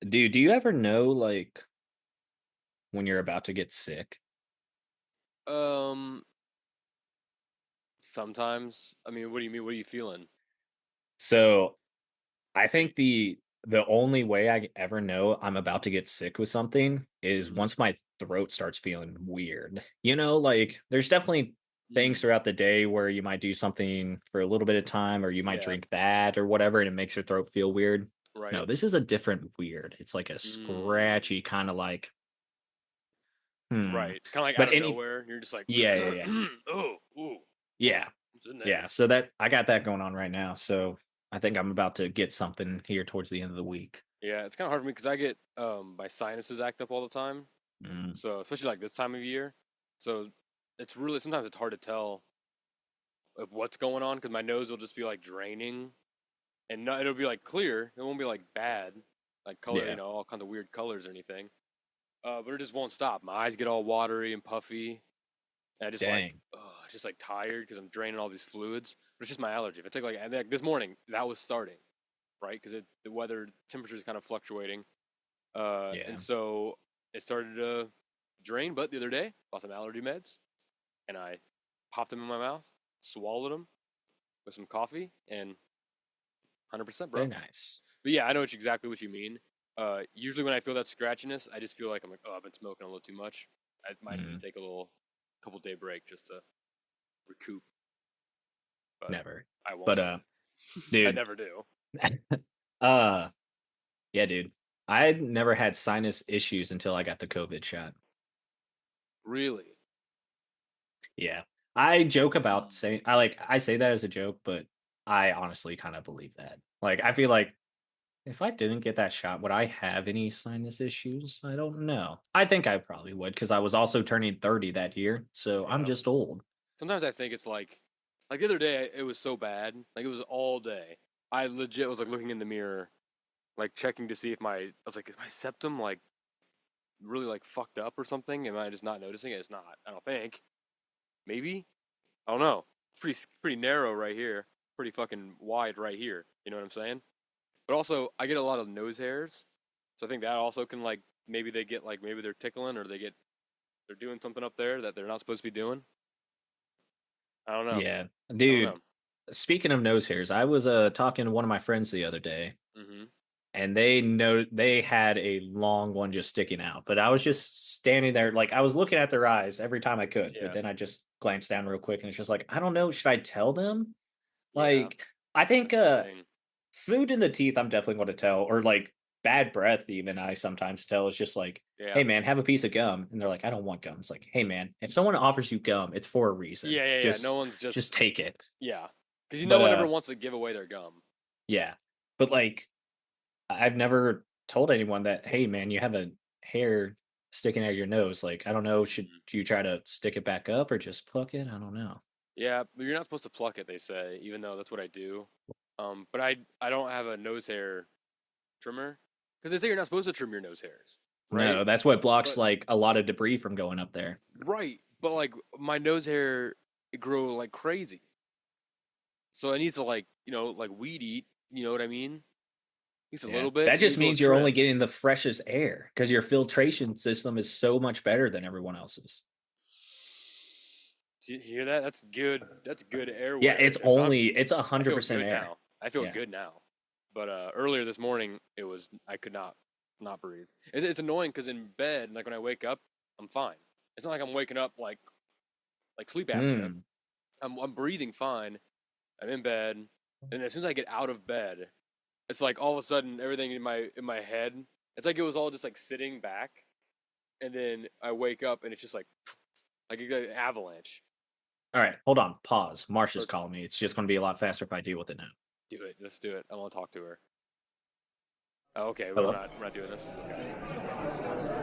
Dude, do you ever know, like, when you're about to get sick? Um, Sometimes. I mean, what do you mean? What are you feeling? So, I think the only way I ever know I'm about to get sick with something is Mm, once my throat starts feeling weird. Like, there's definitely things mm, throughout the day where you might do something for a little bit of time, or you might yeah, drink that or whatever, and it makes your throat feel weird. right. No, this is a different weird. It's like a Mm, scratchy kind of like, hmm. right. Kind of like out But of any nowhere. You're just like, Yeah, yeah, yeah. oh, ooh, oh, Yeah. what's in there? Yeah, so that I got that going on right now, so I think I'm about to get something here towards the end of the week. Yeah, it's kind of hard for me because I get my sinuses act up all the time. Mm, So especially like this time of year, so it's really sometimes it's hard to tell of what's going on because my nose will just be like draining and no, it'll be like clear. It won't be like bad, like color, yeah, all kinds of weird colors or anything. But it just won't stop. My eyes get all watery and puffy, and I just like, dang. just like tired because I'm draining all these fluids. But it's just my allergy. If I take like this morning, that was starting right because the weather temperature is kind of fluctuating, and Yeah, so it started to drain. But the other day, bought some allergy meds, and I popped them in my mouth, swallowed them with some coffee, and 100%, very bro. nice. But yeah, I know exactly what you mean. Usually when I feel that scratchiness, I just feel like I'm like, oh, I've been smoking a little too much. I might need to Mm, take a little couple day break just to recoup, but never. I won't. But, I dude, never do. uh, yeah, dude, I never had sinus issues until I got the COVID shot. Really? Yeah. I joke about Mm. saying I say that as a joke, but I honestly kind of believe that. Like, I feel like if I didn't get that shot, would I have any sinus issues? I don't know. I think I probably would because I was also turning 30 that year, so I'm Yeah. just old. Sometimes I think it's like the other day, it was so bad. Like it was all day. I legit was like looking in the mirror, like checking to see if I was like, is my septum like really like fucked up or something? Am I just not noticing it? It's not. I don't think. Maybe. I don't know. It's pretty narrow right here. Pretty fucking wide right here. You know what I'm saying? But also, I get a lot of nose hairs, so I think that also can like maybe they get like maybe they're tickling or they're doing something up there that they're not supposed to be doing. I don't know. Yeah. I don't know. Dude, speaking of nose hairs, I was talking to one of my friends the other day, Hmm. and they had a long one just sticking out. But I was just standing there, like I was looking at their eyes every time I could, but Yeah. then I just glanced down real quick and it's just like, I don't know, should I tell them? Yeah. Like, I think That's the thing. food in the teeth I'm definitely going to tell, or like bad breath even I sometimes tell. It's just like, Yeah. hey man, have a piece of gum. And they're like, I don't want gum. It's like, hey man, if someone offers you gum, it's for a reason. Yeah. Yeah. Yeah. No Just one's just just take it. yeah, because no But one ever wants to give away their gum. yeah. But like I've never told anyone that, hey man, you have a hair sticking out of your nose. Like, I don't know, should Mm. you try to stick it back up or just pluck it? I don't know. Yeah, but you're not supposed to pluck it. They say, even though that's what I do. But I don't have a nose hair trimmer because they say you're not supposed to trim your nose hairs, right? No, that's what blocks But like a lot of debris from going up there. right, but like my nose hair it grow like crazy, so it needs to like like weed eat. You know what I mean? Needs a Yeah. little bit. That It just needs little means you're only getting trims. the freshest air because your filtration system is so much better than everyone else's. Do you hear that? That's good. That's good Yeah, airway right it's there. So only it's a I hundred feel percent good air. now. I feel Yeah. good now. But earlier this morning, I could not breathe. It's annoying because in bed, like when I wake up, I'm fine. It's not like I'm waking up like sleep apnea. Hmm. I'm breathing fine. I'm in bed, and as soon as I get out of bed, it's like all of a sudden everything in my head, it's like it was all just like sitting back, and then I wake up and it's just like an avalanche. All right, hold on. Pause. Marsha's Or calling me. It's just going to be a lot faster if I deal with it now. do it. Let's do it. I want to talk to her. Oh, okay, Hello. we're not doing this. Okay.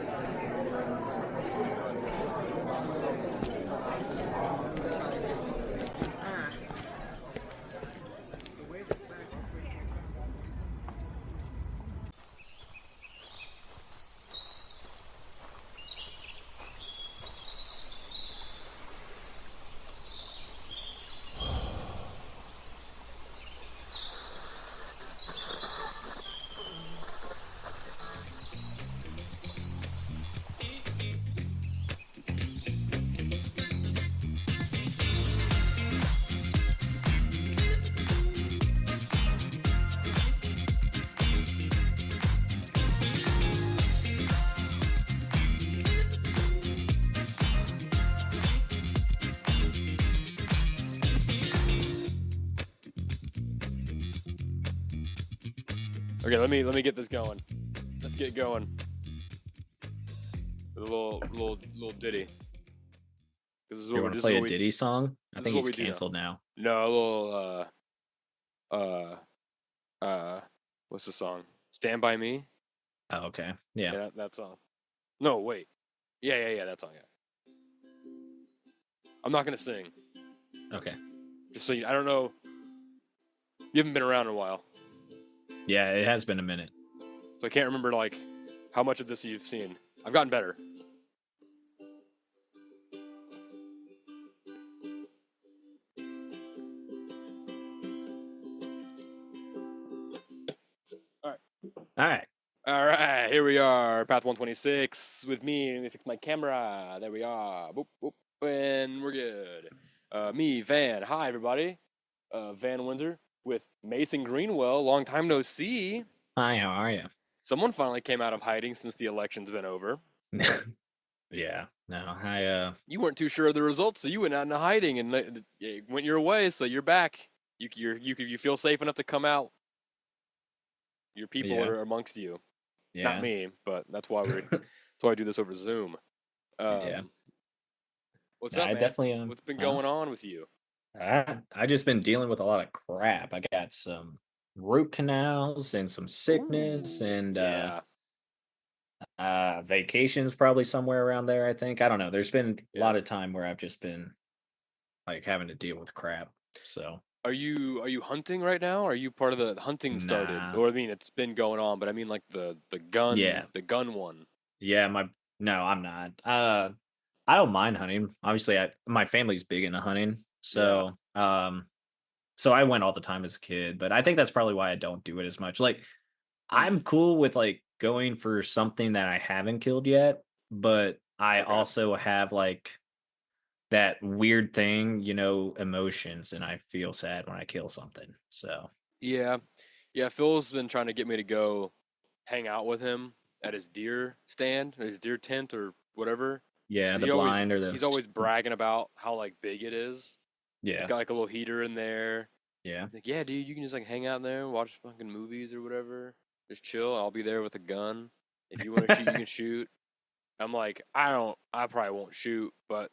Okay, let me get this going. Let's get going with a little ditty. This is You what we want to this is play what a we Diddy song? I this is think what he's we do now. canceled now. No, a little uh uh what's the song? Stand by Me. Oh, okay. Yeah. Yeah, that song. No, wait. Yeah, that song. Yeah. I'm not gonna sing. Okay. Just so I don't know. You haven't been around in a while, Yeah, it has been a minute. so I can't remember like how much of this you've seen. I've gotten better. All right. All right. All right, here we are, Path 126 with me. Let me fix my camera. There we are. Boop, boop, and we're good. Me, Van. Hi, everybody. Van Windsor with Mason Greenwell. Long time no see. Hi, how are you? Someone finally came out of hiding since the election's been over. Yeah. No, You weren't too sure of the results, so you went out into hiding and it went your way. So you're back. You feel safe enough to come out. Your people yeah. are amongst you. Not Yeah. me, but that's why I do this over Zoom. Yeah. Um, what's No, up, I man? definitely What's been huh? going on with you? I just been dealing with a lot of crap. I got some root canals and some sickness Ooh, and yeah, vacations probably somewhere around there, I think. I don't know. There's been a yeah. lot of time where I've just been like having to deal with crap. So, Are you hunting right now? Are you part of the hunting started? nah. Or I mean, it's been going on, but I mean like the Yeah. gun one. Yeah, my no, I'm not. I don't mind hunting. Obviously, my family's big into hunting. Yeah. So I went all the time as a kid, but I think that's probably why I don't do it as much. Like I'm Mm, cool with like going for something that I haven't killed yet, but I okay. also have like that weird thing, emotions, and I feel sad when I kill something. So Yeah. Yeah, Phil's been trying to get me to go hang out with him at his deer stand, his deer tent or whatever. yeah, 'Cause the he always blind or he's always bragging about how like big it is. It's yeah, got like a little heater in there. yeah, He's like, yeah, dude, you can just like hang out in there and watch fucking movies or whatever. Just chill. I'll be there with a gun. If you want to shoot, you can shoot. I'm like, I probably won't shoot, but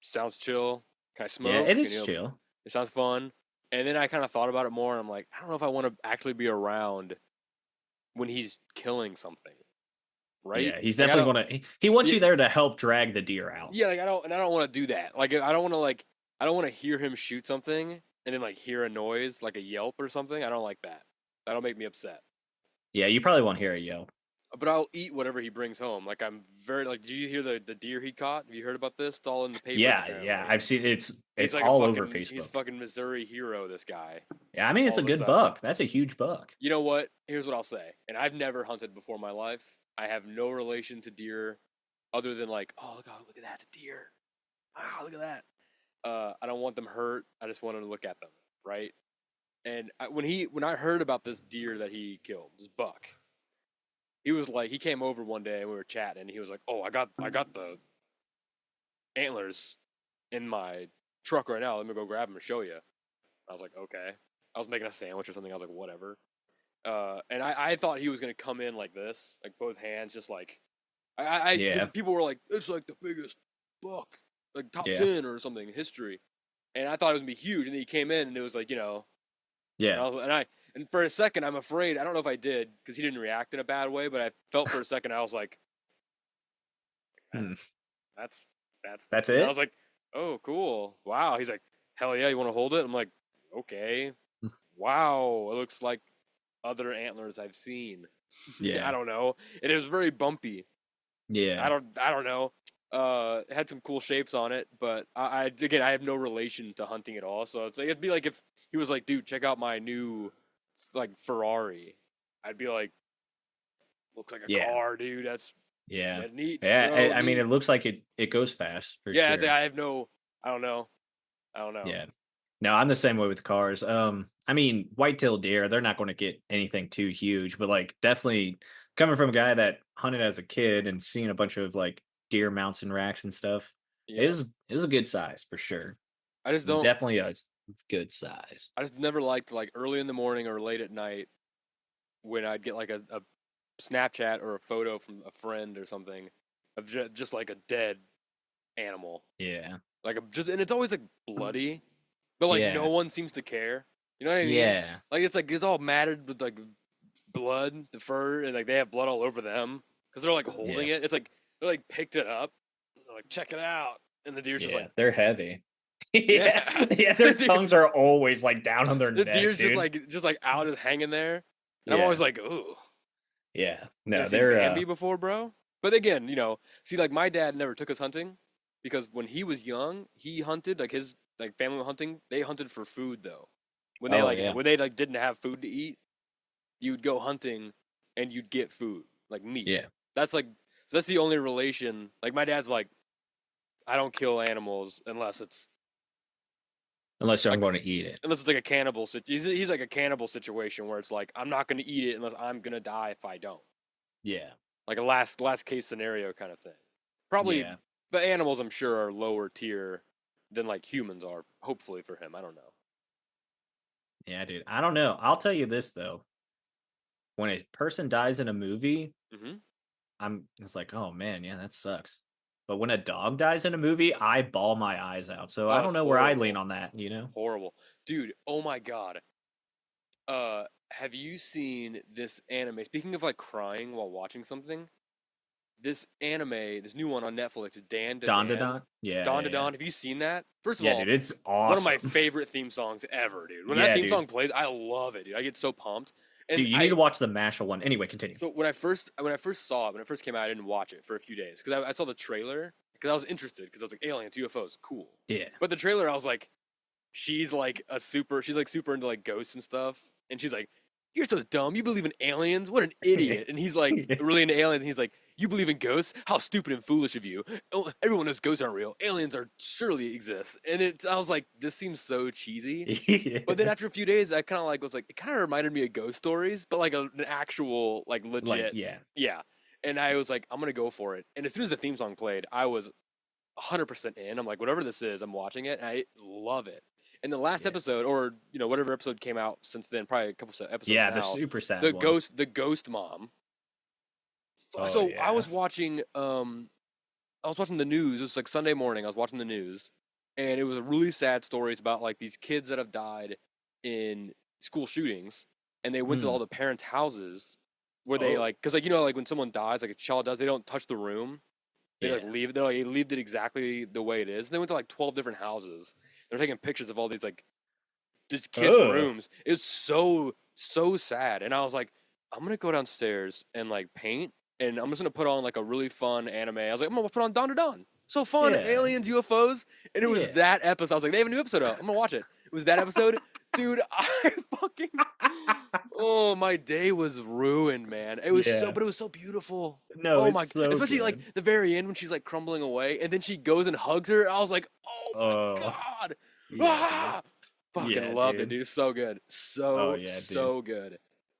sounds chill. Can I yeah. smoke? It And is chill. it sounds fun. And then I kind of thought about it more, and I'm like, I don't know if I want to actually be around when he's killing something, right? Yeah, he's Like I definitely don't, gonna. He wants yeah, you there to help drag the deer out. yeah, like I don't want to do that. Like I don't want to hear him shoot something and then like hear a noise like a yelp or something. I don't like that. That'll make me upset. Yeah, you probably won't hear a yelp. But I'll eat whatever he brings home. Like I'm very like. Did you hear the deer he caught? Have you heard about this? It's all in the papers Yeah, yeah. apparently. I've seen He's it's like a all over fucking he's Facebook. fucking Missouri hero. This guy. Yeah, I mean it's All a of a good sudden, buck. That's a huge buck. you know what? Here's what I'll say. And I've never hunted before in my life. I have no relation to deer, other than like, oh look at that, it's a deer. Wow, look at that. I don't want them hurt. I just want to look at them, right? And when I heard about this deer that he killed, this buck, he was like, he came over one day and we were chatting, and he was like, "Oh, I got the antlers in my truck right now. Let me go grab them and show you." I was like, "Okay." I was making a sandwich or something. I was like, "Whatever." And I thought he was gonna come in like this, like both hands, just like because Yeah, people were like, "It's like the biggest buck, like top yeah, 10 or something in history," and I thought it was gonna be huge. And then he came in and it was like, and yeah. and for a second, I'm afraid. I don't know if I did because he didn't react in a bad way, but I felt for a second I was like, Hmm. that's that's, That's and I it. was like, oh, cool, wow. He's like, hell yeah, you want to hold it? I'm like, okay, wow, it looks like other antlers I've seen. I Yeah, don't know. And it was very bumpy. yeah, I don't know. It had some cool shapes on it, but again I have no relation to hunting at all. So it's like it'd be like if he was like, dude, check out my new like Ferrari. I'd be like, looks like a yeah, car, dude. yeah, That's neat, yeah. bro, I mean, neat. it looks like it goes fast for Yeah, sure. I have no. I don't know. I don't know. Yeah. No, I'm the same way with cars. I mean, whitetail deer, they're not going to get anything too huge, but like definitely coming from a guy that hunted as a kid and seeing a bunch of like deer mounts and racks and stuff, Yeah, it was a good size for sure. I just don't. Definitely a good size. I just never liked like early in the morning or late at night when I'd get like a Snapchat or a photo from a friend or something of just like a dead animal, Yeah. like just and it's always like bloody, but like no Yeah. one seems to care. You know what I mean? Yeah. Like it's all matted with like blood, the fur, and like they have blood all over them because they're like Yeah. holding it. It's like they're like picked it up, they're like check it out, and the deer's just Yeah. like, They're heavy. Yeah. yeah, Yeah. the Their deer, tongues are always like down on their the neck, deer's dude. just like out, just hanging there, and I'm always Yeah. like, ooh, Yeah. you ever No, seen they're Bambi before, bro? But again, see, like my dad never took us hunting because when he was young, he hunted like his like family hunting. They hunted for food though. oh yeah. When they like didn't have food to eat, you'd go hunting and you'd get food like meat. Yeah. That's like so that's the only relation. Like my dad's like, I don't kill animals Unless I'm like going to eat it. unless it's like a cannibal. He's like a cannibal situation where it's like I'm not going to eat it unless I'm going to die if I don't. Yeah. Like a last case scenario kind of thing. Probably, Yeah. but animals I'm sure are lower tier than like humans are. Hopefully for him, I don't know. Yeah, dude. I don't know. I'll tell you this though. When a person dies in a movie, Hmm. it's like, oh man, yeah, that sucks. But when a dog dies in a movie, I bawl my eyes out. So I Oh, don't it's know where I lean horrible, on that. horrible, dude. Oh my god. Have you seen this anime? Speaking of like crying while watching something, this new one on Netflix, Dan to Don to Dan, Don? Yeah, Dawn yeah, to yeah. Dawn. Have you seen that? First of Yeah, all, dude, it's one of my awesome. favorite theme songs ever, dude. When that Yeah, theme dude. song plays, I love it, dude. I get so pumped. And Dude, you need to watch the Mashal one. Anyway, continue. so when I first saw it, when it first came out, I didn't watch it for a few days because I saw the trailer because I was interested because I was like aliens, UFOs, cool. Yeah. But the trailer, I was like, she's like super into like ghosts and stuff, and she's like, "You're so dumb. You believe in aliens? What an idiot!" And he's like, Yeah. really into aliens, and he's like, "You believe in ghosts? How stupid and foolish of you! Oh, everyone knows ghosts aren't real. Aliens are surely exist." And I was like, this seems so cheesy. But then Yeah. after a few days, I kind of like was like, it kind of reminded me of ghost stories, but like an actual like Like, legit, yeah. yeah. And I was like, I'm gonna go for it. And as soon as the theme song played, I was 100% in. I'm like, whatever this is, I'm watching it, and I love it. And the last Yeah. episode, or whatever episode came out since then, probably a couple episodes Yeah, the now, super sad one. the ghost mom. Oh So yeah. I was watching the news. It was like Sunday morning. I was watching the news, and it was really sad stories about like these kids that have died in school shootings, and they went to Hmm. all the parents' houses where they Oh. like, because like like when someone dies, like a child does, they don't touch the room. They like Yeah. leave. They like leave it exactly the way it is. And they went to like 12 different houses. They're taking pictures of all these like just kids' Oh. rooms. It's so sad. And I was like, I'm gonna go downstairs and like paint, and I'm just gonna put on like a really fun anime. I was like, I'm gonna put on Dawn to Dawn. So fun, Yeah. aliens, UFOs, and it was Yeah. that episode. I was like, they have a new episode out. I'm gonna watch it. It was that episode, dude. I fucking oh, my day was ruined, man. Yeah. But it was so beautiful. No, Oh it's my, so especially like good. the very end when she's like crumbling away, and then she goes and hugs her. I was like, oh my Oh. god, Yeah, dude. ah! Fucking Yeah, loved it, dude. dude. It's so good, Oh yeah, dude. so good.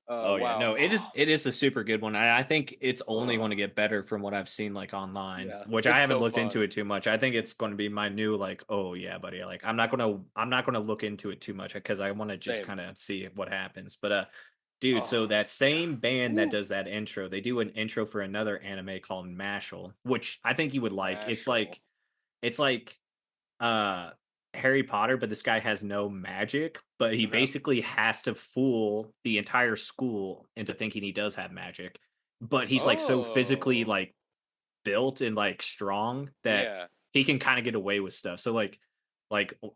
Oh yeah, Wow. no, it is a super good one. I think it's only Ugh. going to get better from what I've seen like online, Yeah, which I it's haven't so looked into fun. it too much. I think it's going to be my new like, oh yeah, buddy. Like I'm not gonna look into it too much because I want to just Same. kind of see what happens. But dude, Oh so that my same god. band that Woo. does that intro, they do an intro for another anime called Mashal, which I think you would like. Mashal. It's like uh Harry Potter, but this guy has no magic, but he Okay. basically has to fool the entire school into thinking he does have magic. But he's like so physically Oh. like built and like strong that Yeah. he can kind of get away with stuff. So like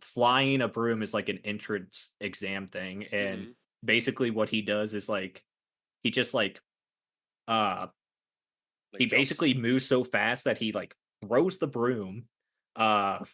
flying a broom is like an entrance exam thing, and Mm-hmm. basically what he does is like he just like uh he Like jumps. basically moves so fast that he like throws the broom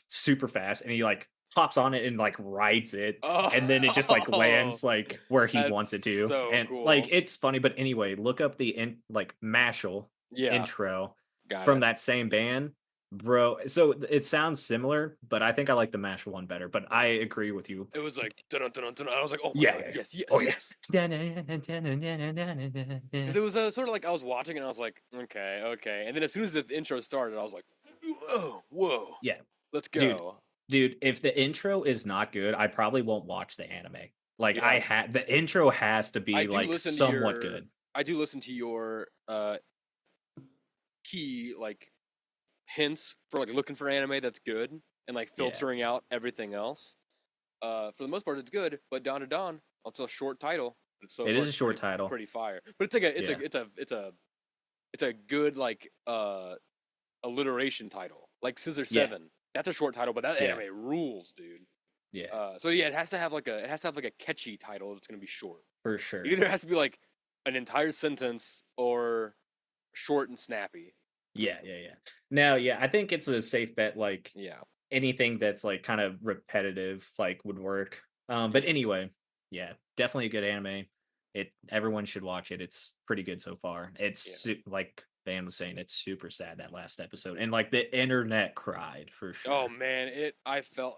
super fast, and he like hops on it and like rides it, and then it just like Oh, lands like where he that's wants it to. so And like cool. it's funny, but anyway, look up the like Mashal Yeah, intro got from it. that same band. Bro, so it sounds similar, but I think I like the Mashal one better. But I agree with you. It was like dun dun dun dun. I was like, oh my Yeah, god, yeah. yes, Oh yes, yeah. yes. Because it was sort of like I was watching and I was like, okay, okay. And then as soon as the intro started, I was like, whoa, whoa, Yeah. let's Dude, go. dude, if the intro is not good, I probably won't watch the anime. Like I Yeah, had the intro has to I be do like listen to somewhat your good. I do listen to your key like hints for like looking for anime that's good and like Yeah, filtering out everything else. For the most part, it's good, but Dawn to Dawn, it's a short title, but so it far is a it's short title. pretty fire. But it's like a Yeah, it's a good like alliteration title, like Scissor yeah, Seven. That's a short title, but that yeah, anime rules, dude. yeah, So yeah, it has to have like a catchy title that's gonna be short. for It sure. either has to be like an entire sentence or short and snappy. Yeah, yeah, yeah. Now, yeah, I think it's a safe bet. Like Yeah, anything that's like kind of repetitive, like would work. But yes, anyway, yeah, definitely a good anime. Everyone should watch it. It's pretty good so far. yeah. Like Van was saying, it's super sad that last episode, and like the internet cried for Oh sure. man, I felt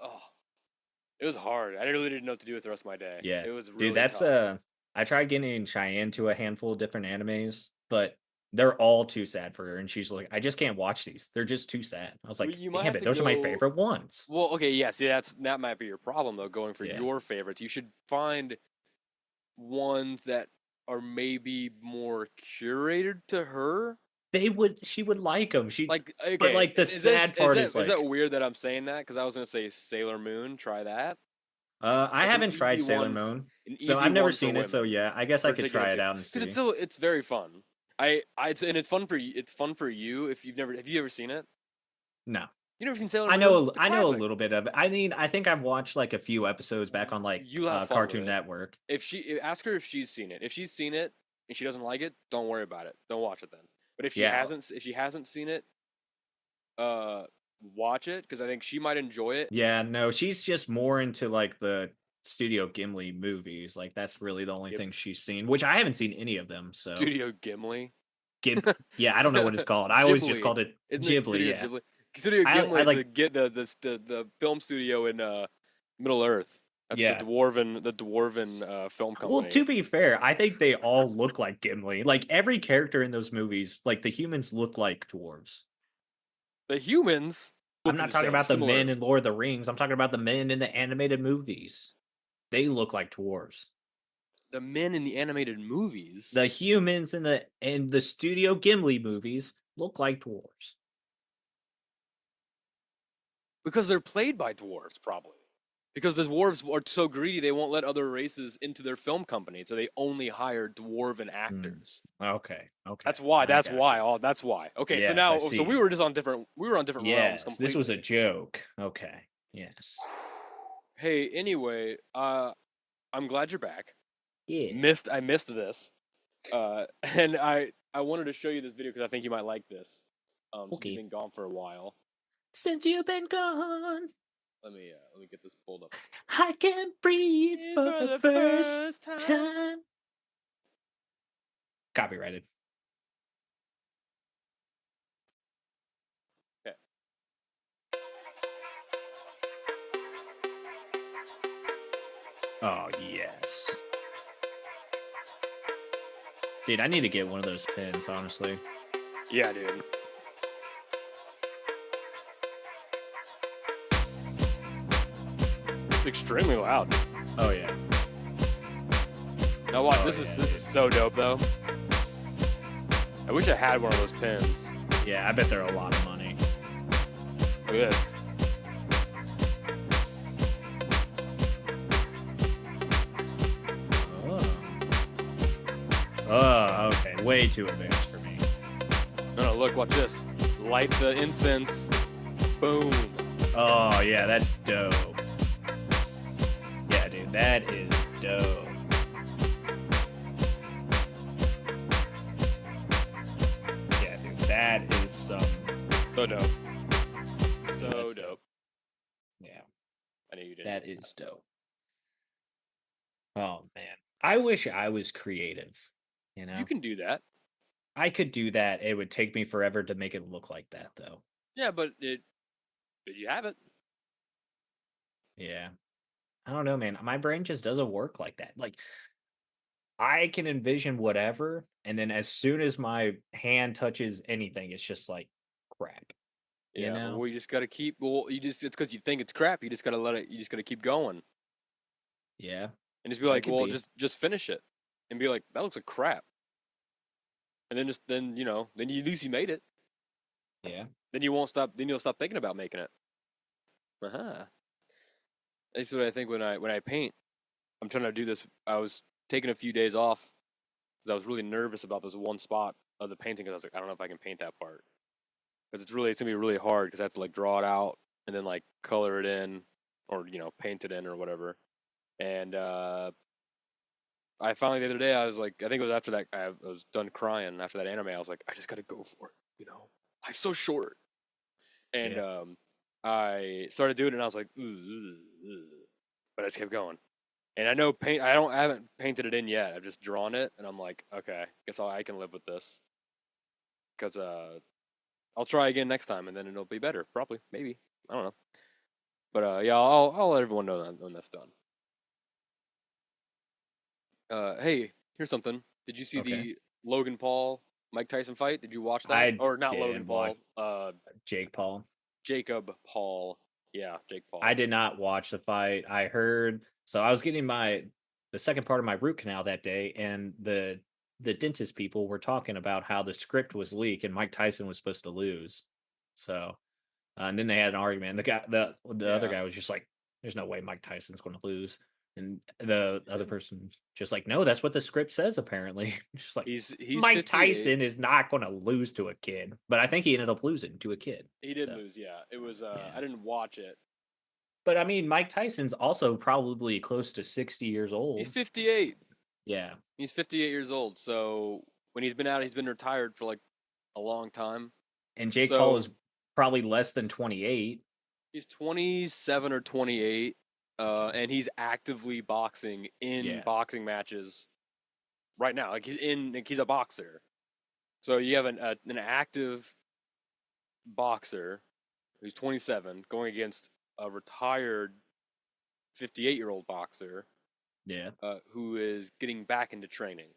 it was hard. I really didn't know what to do with the rest of my day. Yeah, It was dude, really that's tough. I tried getting Cheyenne to a handful of different animes, but they're all too sad for her, and she's like, I just can't watch these. They're just too sad. I was Well, like, you might damn have it, to those are my go. favorite ones. Well, okay, yeah. See, that might be your problem though. Going for Yeah. your favorites, you should find ones that are maybe more curated to her. She would like them. Like, But okay, like the sad part is is that like, weird that I'm saying that? Because I was gonna say Sailor Moon. Try that. I That's haven't tried Sailor Moon, an so easy I've never one for seen it. So women, yeah, I guess I could try particularly it too, out and because see. it's very fun. And it's fun for you. It's fun for you if you've never have you ever seen it? No, You never seen Sailor Moon? It's a I know a classic. little bit of it. I mean, I think I've watched like a few episodes back on like You'll have fun with Cartoon it. Network. If she ask her if she's seen it. If she's seen it and she doesn't like it, don't worry about it. Don't watch it then. But Yeah, if she hasn't seen it, uh, watch it because I think she might enjoy it. yeah, no, she's just more into like the Studio Gimli movies. Like that's really the only Gib- thing she's seen, which I haven't seen any of them. So Studio Gimli, Yeah, I don't know what it's called. I always just Ghibli, called it isn't it Ghibli. Studio Yeah, Ghibli? Studio I Gimli is like. the film studio in Middle Earth. That's Yeah. the dwarven film Well, company. to be fair, I think they all look like Gimli. Like every character in those movies, like the humans look like dwarves. The humans I'm look not the talking same, about the men similar. in Lord of the Rings. I'm talking about the men in the animated movies. They look like dwarves. The men in the animated movies The humans in the Studio Gimli movies look like dwarves. because they're played by dwarves, probably. Because the dwarves are so greedy, they won't let other races into their film company, so they only hire dwarven Hmm. actors. Okay. Okay. That's why. I That's got why. you. Oh, that's why. Okay, so Yes, I now, so see. we were on different realms Yes, this was a completely. joke. Okay. Yes. Hey, anyway, I'm glad you're back. Yeah. I missed this, and I wanted to show you this video because I think you might like this. Since you've Okay. been gone for a while, Since you've been gone, let me get this pulled up. I can't breathe for For the the first first time. time. Copyrighted. Okay. Oh, yes. Dude, I need to get one of those pins, honestly. Yeah, dude. It's extremely loud. Oh, yeah. Now watch. Oh, This yeah, is dude. so dope though. I wish I had one of those pins. Yeah, I bet they're a lot of money. Look at this. Oh. Oh, okay. Way too advanced for me. No, look, watch this. Light the incense. Boom. Oh, yeah, that's dope. Yeah, dude, that is dope. Yeah, dude, that is some. So dope. So That's dope. Yeah, I knew you didn't. that is dope. Oh, man. I wish I was creative, you You know? can do that. I could do that. It would take me forever to make it look like that, though. Yeah, but you have it. Yeah. I don't know, man. My brain just doesn't work like that. Like, I can envision whatever, and then as soon as my hand touches anything, it's just like crap, you Yeah, but know? we just gotta keep. Well, it's because you think it's crap. You just gotta let it. You just gotta keep going. Yeah. and just be That like, could well, be. just finish it, and be like, that looks like crap, and then then you, at least you made it. Yeah. Then you won't stop. Then you'll stop thinking about making it. Uh huh. That's what I think when I paint. I'm trying to do this. I was taking a few days off because I was really nervous about this one spot of the painting because I was like, I don't know if I can paint that part because it's gonna be really hard because I have to like draw it out and then like color it in or paint it in or whatever. And I finally the other day I was like, I think it was after that I was done crying after that anime. I was like, I just gotta go for it. Life's so short. And Yeah. I started doing it and I was like, but I just kept going. And I know paint. I haven't painted it in yet. I've just drawn it, and I'm like, okay, guess I can live with this because I'll try again next time, and then it'll be better. Probably, maybe. I don't know. But yeah, I'll let everyone know that when that's done. Hey, here's something. Did you see Okay. the Logan Paul Mike Tyson fight? Did you watch that? I Or not Logan didn't watch Paul? Jake Paul. Jacob Paul. Yeah, Jake I Paul. did not watch the fight. I heard so I was getting the second part of my root canal that day, and the dentist people were talking about how the script was leaked and Mike Tyson was supposed to lose. So and then they had an argument. The other Yeah, guy was just like, "There's no way Mike Tyson's going to lose," and the other person just like, "No, that's what the script says." Apparently, just like he's Mike 58. Tyson is not going to lose to a kid, but I think he ended up losing to a kid. He did So lose. Yeah, it was. yeah, I didn't watch it. but I mean, Mike Tyson's also probably close to 60 years He's old. 58. Yeah, He's 58 years old. So when he's been out, he's been retired for like a long time. and Jake Paul So is probably less than 28. he's 27 or 28, Okay, and he's actively boxing in yeah, boxing matches right now. Like he's a boxer. So you have an active boxer who's 27 going against a retired 58-year-old boxer yeah, who is getting back into training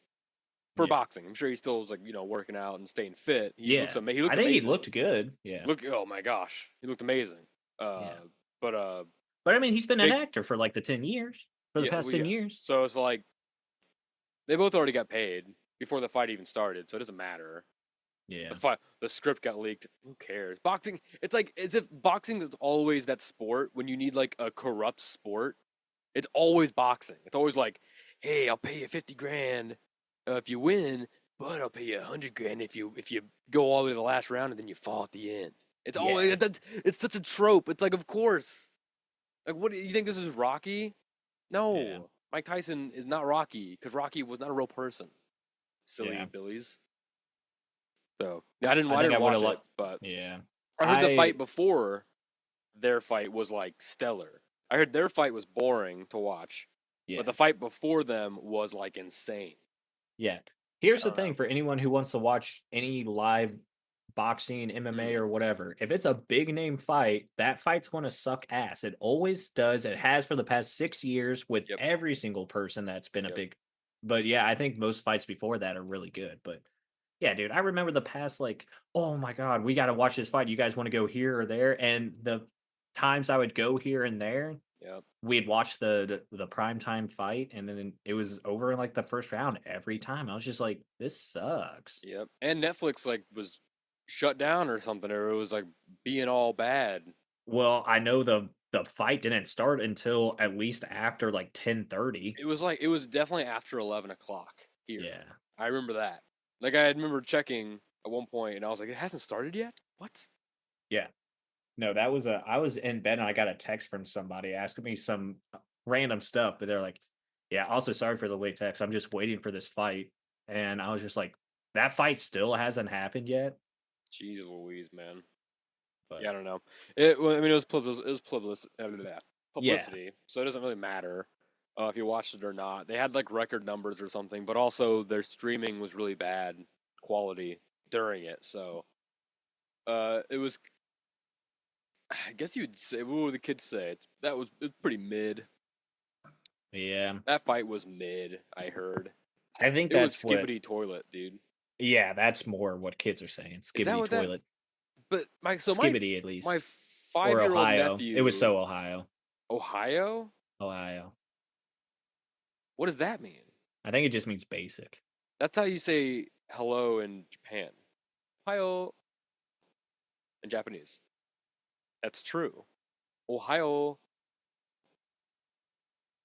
for yeah, boxing. I'm sure he still is like working out and staying fit. yeah. He I looked think he amazing. looked good. Yeah, Look, oh my gosh, he looked amazing. yeah. But But I mean, he's been an Jake, actor for like the 10 years, for the yeah, past well, 10 yeah. years. So it's like they both already got paid before the fight even started, so it doesn't matter. Yeah. The script got leaked. Who cares? Boxing, it's like as if boxing is always that sport when you need like a corrupt sport. It's always boxing. It's always like, hey, I'll pay you 50 grand if you win, but I'll pay you 100 grand if you go all the way to the last round and then you fall at the end. It's Yeah. always it's such a trope. It's like, of course. Like, what do you think this is Rocky? Yeah. No, Mike Tyson is not Rocky because Rocky was not a real person. Silly Yeah. Billies. So yeah, I didn't I think I would have watch it, liked. but Yeah. I heard the I fight before their fight was like stellar. I heard their fight was boring to watch, but Yeah. the fight before them was like insane. Yeah. Here's I the don't thing know. for anyone who wants to watch any live boxing, MMA, Mm, or whatever. If it's a big name fight, that fight's going to suck ass. It always does. It has for the past 6 years with yep, every single person that's been a yep. big. But yeah, I think most fights before that are really good. But yeah, dude, I remember the past, like, oh my God, we got to watch this fight. You guys want to go here or there? And the times I would go here and there, Yep. we'd watch the prime time fight, and then it was over in like the first round every time. I was just like, this sucks. Yep. And Netflix like was shut down or something, or it was like being all bad. Well, I know the fight didn't start until at least after like 10:30. It was definitely after 11 o'clock here. Yeah. I remember that. Like I remember checking at one point, and I was like, it hasn't started yet. What? Yeah. No, that was a I was in bed and I got a text from somebody asking me some random stuff, but they're like, "Yeah, also sorry for the late text. I'm just waiting for this fight." And I was just like, "That fight still hasn't happened yet." Jeez Louise, man. But Yeah, I don't know. I mean, it was yeah. publicity, so it doesn't really matter if you watched it or not. They had like record numbers or something, but also their streaming was really bad quality during it. So it was. I guess you'd say, what would the kids say? It was pretty mid. Yeah. That fight was mid. I heard I think it was that's what skibbity toilet, dude. yeah, that's more what kids are saying. Is that Skibbity what that? toilet. But Skibbity at my least. Or 5-year-old Ohio. It was nephew, so Ohio. Ohio. Ohio. What does that mean? I think it just means basic. That's how you say hello in Japan. Ohio in Japanese. That's true. Ohio.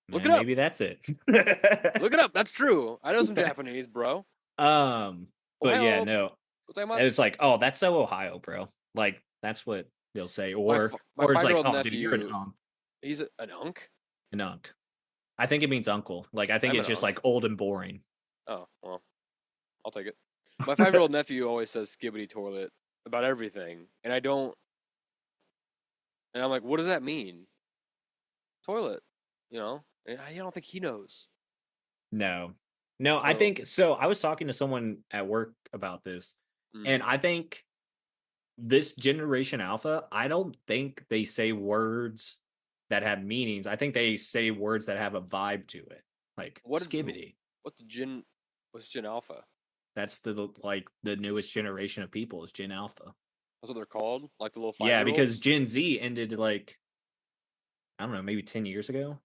Look Man, it up. maybe that's it. Look it up. That's true. I know some Japanese, bro. um, but yeah, Ohio. no. And Gozaimasu. it's like, oh, that's so Ohio, bro. Like that's what they'll say, My or it's like, 5-year-old oh, dude, you're nephew, he's an unk. an unk. I think it means uncle. Like I think I'm it's an just unk. like old and boring. Oh, well, I'll take it. My 5-year-old nephew always says skibbity toilet about everything, and I don't. And I'm like, what does that mean? Toilet, you know? And I don't think he knows. No, no. I So, think so. I was talking to someone at work about this, and mm, I think this generation alpha, I don't think they say words that have meanings. I think they say words that have a vibe to it, like what is skibbity. what's Gin? What's Gin Alpha? That's the like the newest generation of people is Gen Alpha. That's what they're called, like the little five Yeah, year because olds. Gen Z ended like I don't know, maybe 10 years ago.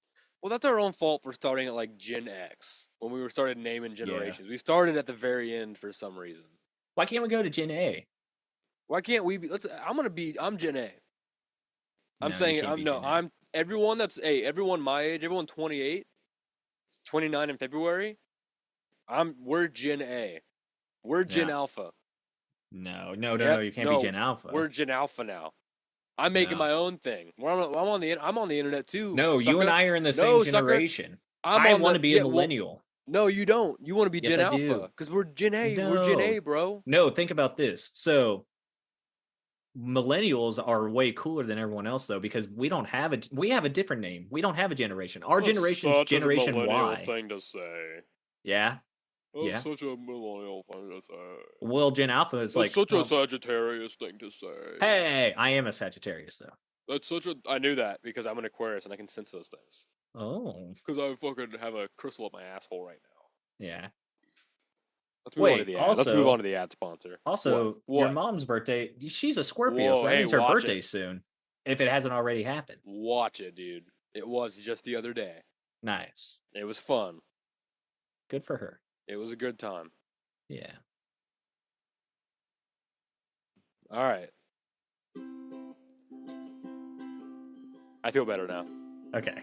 Well, that's our own fault for starting at like Gen X when we were started naming Yeah. generations. We started at the very end for some reason. Why can't we go to Gen A? Why can't we be? Let's. I'm Gen A. I'm No, you saying it. can't be Gen A. I'm everyone that's everyone my age, everyone 28, 29 in February. We're Gen A. We're Gen No, Alpha. no, no, no, no. Yep. You can't be No, Gen Alpha. we're Gen Alpha now. I'm making No, my own thing. I'm on the internet too, no. You and sucker. I are in the same No, sucker. generation. I'm I on want the to be a yeah. Well, millennial. no, you don't. You want to be Yes, Gen I Alpha do. because we're Gen A. We're Gen A, No, bro. no. Think about this. So millennials are way cooler than everyone else though because we have a different name. We don't have a generation. Our That's generation's such a Generation millennial Y. thing to say. Yeah, That's yeah. such a millennial thing to say. Well, Gen Alpha is That's like, such a Sagittarius thing to say. hey, I am a Sagittarius though. That's such a. I knew that because I'm an Aquarius and I can sense those things. Oh, Because I fucking have a crystal up my asshole right now. yeah. Let's move on to Wait, the ad. Let's move on also, to the ad sponsor. What? also, your What? mom's birthday. She's a Scorpio, Whoa! so that Hey, means her watch it. birthday's soon, if it hasn't already happened. Watch it, dude. It was just the other day. Nice, It was fun. good for her. It was a good time. Yeah. All right. I feel better now. Okay.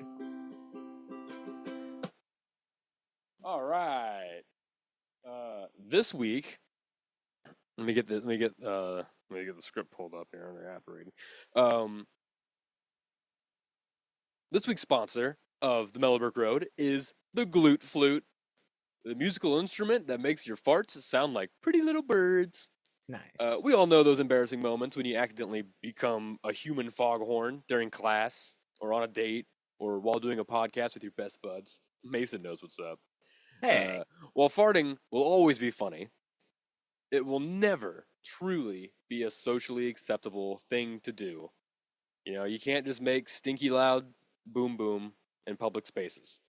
All right. This week, let me get the script pulled up here on the app reading. This week's sponsor of the Mellow Brick Road is the Glute Flute, the musical instrument that makes your farts sound like pretty little birds. Nice. We all know those embarrassing moments when you accidentally become a human foghorn during class or on a date or while doing a podcast with your best buds. Mason knows what's up. Hey. While farting will always be funny, it will never truly be a socially acceptable thing to do. You know, you can't just make stinky loud boom boom in public spaces.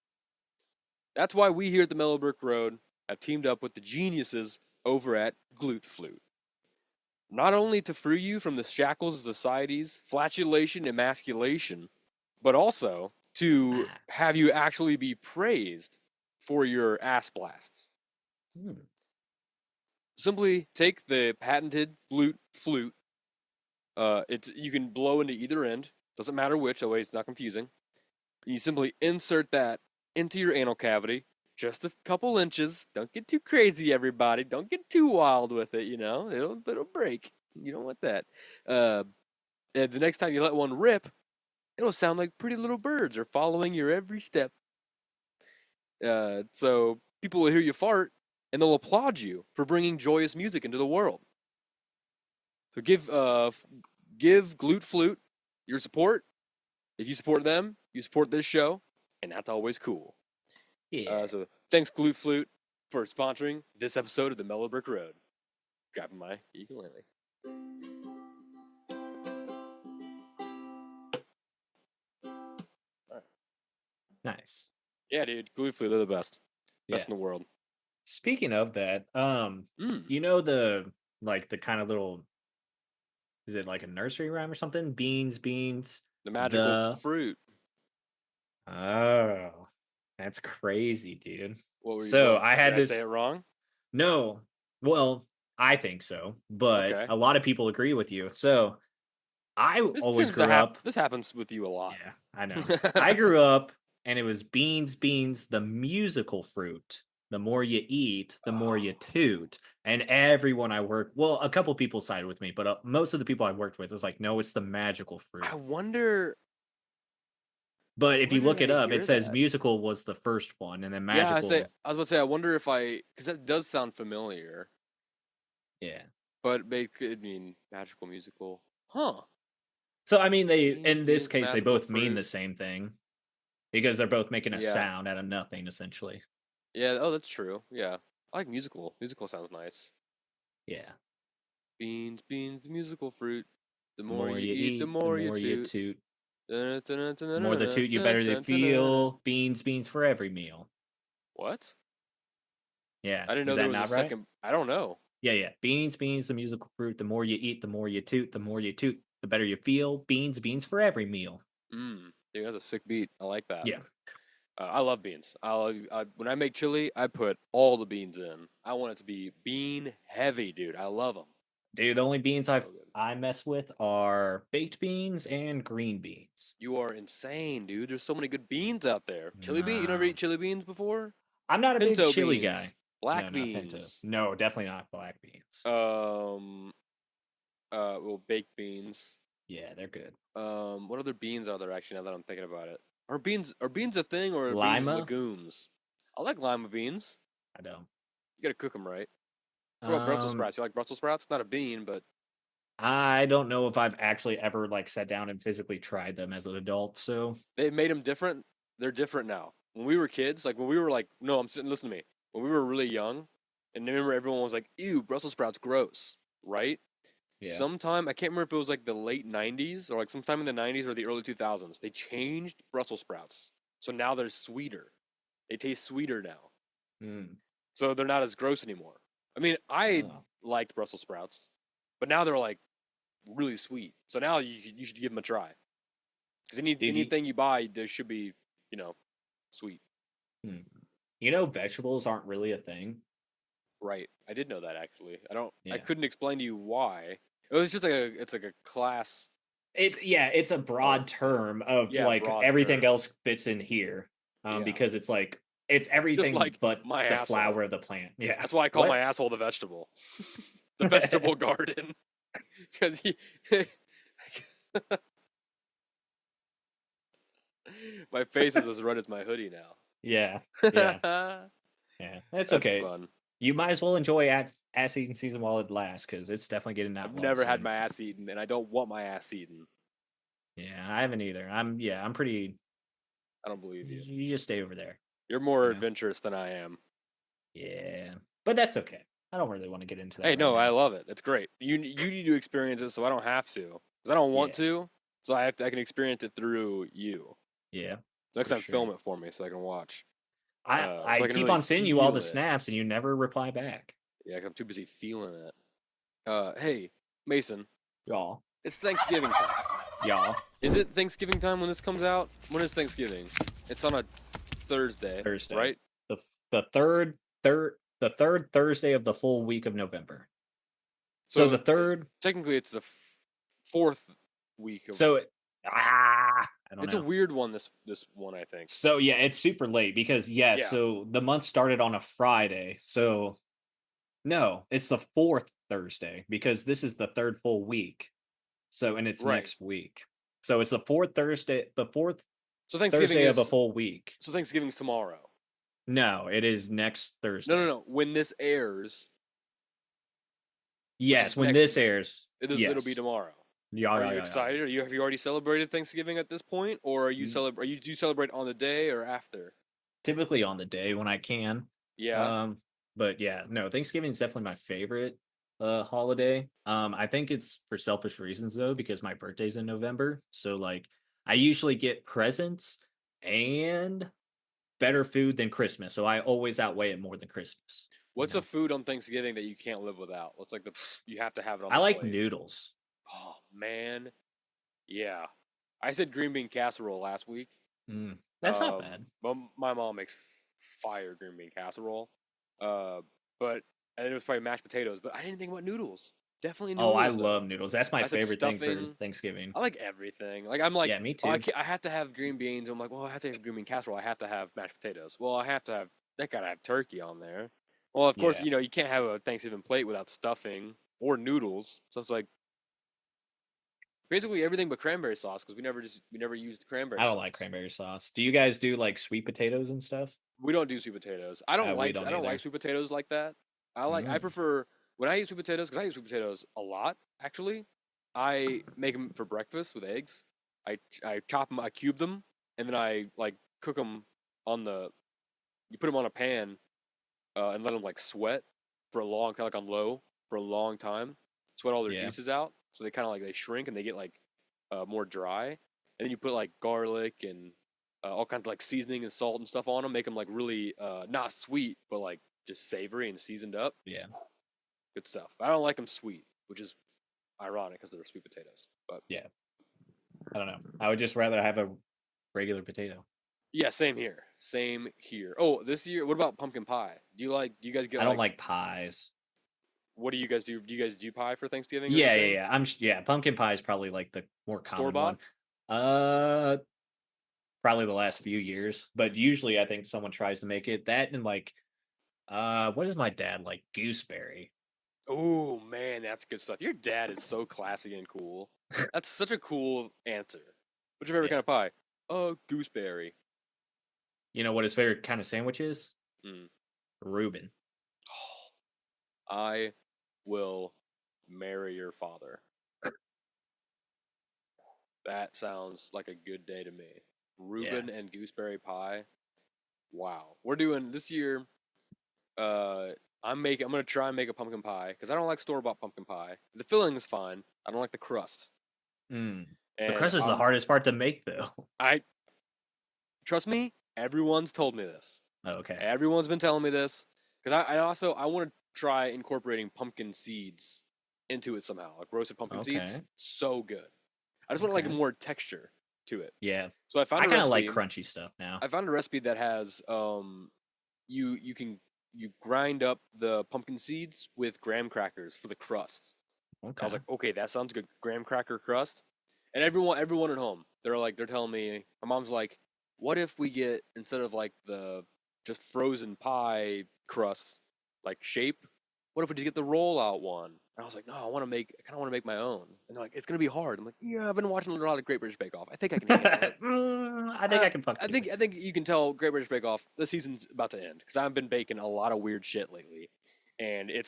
That's why we here at the Mellow Brick Road have teamed up with the geniuses over at Glute Flute. Not only to free you from the shackles of society's flatulation and emasculation, but also to Ah. have you actually be praised for your ass blasts. Hmm. Simply take the patented Glute Flute. You can blow into either end. Doesn't matter which. That way it's not confusing. You simply insert that into your anal cavity, just a couple inches. Don't get too crazy, everybody. Don't get too wild with it. You know, it'll break. You don't want that. And the next time you let one rip, it'll sound like pretty little birds are following your every step. So people will hear you fart and they'll applaud you for bringing joyous music into the world. So give Glute Flute your support. If you support them, you support this show, and that's always cool. Yeah. So thanks Glute Flute for sponsoring this episode of the Mellow Brick Road. Grabbing my ukulele. All right. Nice. Yeah, dude, Glute Flute, they're the best. Yeah. Best in the world. Speaking of that, you know the kind of little is it like a nursery rhyme or something? Beans, beans. The magical The fruit. oh. That's crazy, dude. What were you? So What I did had I say it this. wrong? No, well, I think so, but Okay. a lot of people agree with you. So I This always seems to grew up. This happens with you a lot. Yeah, I know. I grew up and it was beans, beans, the musical fruit. The more you eat, the more Oh, you toot. And everyone I work, well, a couple people sided with me, but most of the people I worked with was like, no, it's the magical I fruit. wonder. But if Where you did look it I up, it hear says that? musical was the first one, and then Yeah, magical, I was about to say. I wonder if because that does sound familiar, yeah. but it could mean magical musical. Huh? So I mean, they Beans, in this beans, case they magical both mean fruit. the same thing because they're both making a Yeah. sound out of nothing, essentially. Yeah. Oh, that's true. Yeah. I like musical. Musical sounds nice. Yeah. Beans, beans, the musical fruit. The The more more you you eat, the eat, the more you more you toot. toot. Dun, dun, dun, dun, The dun, more the dun, toot, you dun, better to dun, dun, dun, dun, dun. feel. Beans, beans for every meal. What? Yeah, I didn't is know there that was a not right? second. I don't know. Yeah, yeah. Beans, beans, the musical fruit. The more you eat, the more you toot. The more you toot, the better you feel. Beans, beans for every meal. Dude, that's a sick beat. I like that. Yeah, I love beans. When I make chili, I put all the beans in. I want it to be bean heavy, dude. I love them. dude. The only beans So good. I mess with are baked beans and green beans. You are insane, dude. There's so many good beans out there. Chili bean? You never Nah, eat chili beans before? I'm not a big Pinto chili beans, guy. No, black not pinto. beans, No, definitely not black beans. um, well, baked beans. Yeah, they're good. What other beans are there actually? Now that I'm thinking about it, are beans a thing or are beans Lima, legumes? I like lima beans. I don't. You gotta cook them right. What about Brussels Um, sprouts? You like Brussels sprouts? Not a bean, but I don't know if I've actually ever like sat down and physically tried them as an adult. So they made them different. They're different now. When we were kids, like when we were like, no, I'm sitting. Listen to me. When we were really young, and remember everyone was like, "Ew, Brussels sprouts, gross," right? yeah. Sometime I can't remember if it was like the late '90s or like sometime in the '90s or the early 2000s. They changed Brussels sprouts, so now they're sweeter. They taste sweeter now, Mm. so they're not as gross anymore. I mean, I Oh. liked Brussels sprouts, but now they're like really sweet. So now you should give them a try because Dude, anything you buy, there should be you know sweet. hmm. You know, vegetables aren't really a thing. Right. I did know that actually. I don't. I Yeah. couldn't explain to you why. It was just like it's like a class It's a of broad term of yeah like broad everything term. else fits in here. Yeah. Because it's like it's Just everything like but my the asshole. flower of the plant. Yeah. That's why I call my What? asshole the vegetable. The vegetable garden. Because he my face is as red as my hoodie Yeah. Yeah. now. Yeah. It's That's okay. fun. You might as well enjoy ass eating season while it lasts because it's definitely getting I've that one never had soon. my ass eaten, and I don't want my ass eaten. Yeah, I haven't either. I'm pretty. I don't believe you. You just stay over there. You're You more know. adventurous than I am. Yeah, but that's okay. I don't really want to get into Hey, that right no, I now. love it. It's great. You need to experience it, so I don't have to, because I don't want Yeah, to. So I can experience it through you. yeah, So next for time, sure. film it for me so I can watch. So I I can keep really on sending you all feel the it. snaps and you never reply back, Yeah, 'cause I'm too busy feeling it. Hey, Mason, y'all, it's Thanksgiving time. y'all. Is it Thanksgiving time when this comes out? When is Thanksgiving? It's on a Thursday, Thursday, right? the the third Thursday of the full week of November. So So the third, technically, it's the fourth week of. so I don't It's a know. weird one. This one, I think. So yeah, it's super late because yes, Yeah, so the month started on a Friday. So no, it's the fourth Thursday because this is the third full week. So and it's right. next week. So it's the fourth So Thanksgiving Thursday of a is full week. so Thanksgiving's tomorrow. No, it is next No, no, Thursday. no. When this airs, which Yes, is when next, this airs. it'll be Yes. tomorrow. Yeah, Are yeah, you yeah, yeah. excited? Have you already celebrated Thanksgiving at this point, or Mm, do you celebrate on the day or after? typically on the day when I can. Yeah, Um, but yeah, no, Thanksgiving is definitely my favorite holiday. I think it's for selfish reasons though, because my birthday's in November. So like I usually get presents and better food than Christmas. So I always outweigh it more than Christmas, you what's a know. food on Thanksgiving that you can't live without? What's like the you have to have it on I the like plate? noodles. Oh man, yeah. I said green bean casserole last week. Mm. That's not bad. But my mom makes fire green bean casserole. Uh, but and it was probably mashed potatoes. But I didn't think about noodles. Definitely Oh, I noodles love though. noodles. That's my I said favorite thing for stuffing. Thanksgiving. I like everything. Like I'm like, Yeah, me oh, too. I have to have green beans. I'm like, well, I have to have green bean casserole. I have to have mashed potatoes. Well, I have to have that. Gotta have turkey on there. Well, of course, Yeah. you can't have a Thanksgiving plate without stuffing or noodles. So it's like basically everything but cranberry sauce because we never used I cranberry don't like sauce. cranberry sauce. Do you guys do like sweet potatoes and stuff? We don't do sweet potatoes. We don't I don't like either. sweet potatoes like that. I Mm, prefer when I eat sweet potatoes because I eat sweet potatoes a lot actually. I make them for breakfast with eggs. I chop them, I cube them, and then I like cook them on the. You put them on a pan and let them like sweat for a long, kind of like on low for a long time. Sweat all their yeah. juices out, so they kind of like they shrink and they get like more dry. And then you put like garlic and all kinds of like seasoning and salt and stuff on them. Make them like really not sweet, but like just savory and seasoned up. Yeah. Good stuff. I don't like them sweet, which is ironic because they're sweet potatoes. But Yeah. I don't know. I would just rather have a regular potato. yeah, same here. Same here. Oh, this year, what about pumpkin pie? Do you guys get I don't like, like pies. what do you guys do? Do you guys do pie for Thanksgiving or Yeah, yeah, anything? yeah. Yeah, pumpkin pie is probably like the more Store common bought? one. Uh Probably the last few years, but usually I think someone tries to make it that and like what is my dad like gooseberry? Oh man, that's good stuff. Your dad is so classy and cool. That's such a cool answer. What's your favorite Yeah. kind of pie? Gooseberry. You know what his favorite kind of sandwich is? Mm. Reuben. I will marry your father. That sounds like a good day to me. Yeah. Reuben and gooseberry pie. Wow. We're doing this year. Uh, I'm gonna try and make a pumpkin pie because I don't like store bought pumpkin pie. The filling is fine. I don't like the crust. Mm. The And crust is the hardest part to make though. I trust me. Everyone's told me this. Oh, okay. Everyone's been telling me this because I want to try incorporating pumpkin seeds into it somehow, like roasted pumpkin seeds. Okay. So good. I just want like Okay. more texture to it. Yeah. So I found I a kind of like recipe. crunchy stuff now. I found a recipe that has you can you grind up the pumpkin seeds with graham crackers for the crust. I was Okay. like, okay, that sounds good. Graham cracker crust. And everyone at home, they're telling me, my mom's like, what if we get instead of like the just frozen pie crust like shape, what if we just get the rollout one? And I was like, no, I kind of want to make my own. And they're like, it's gonna be hard. I'm like, yeah, I've been watching a lot of Great British Bake Off. I think I can handle it. I think I can fucking do it. I think you can tell Great British Bake Off the season's about to end because I've been baking a lot of weird shit lately, and it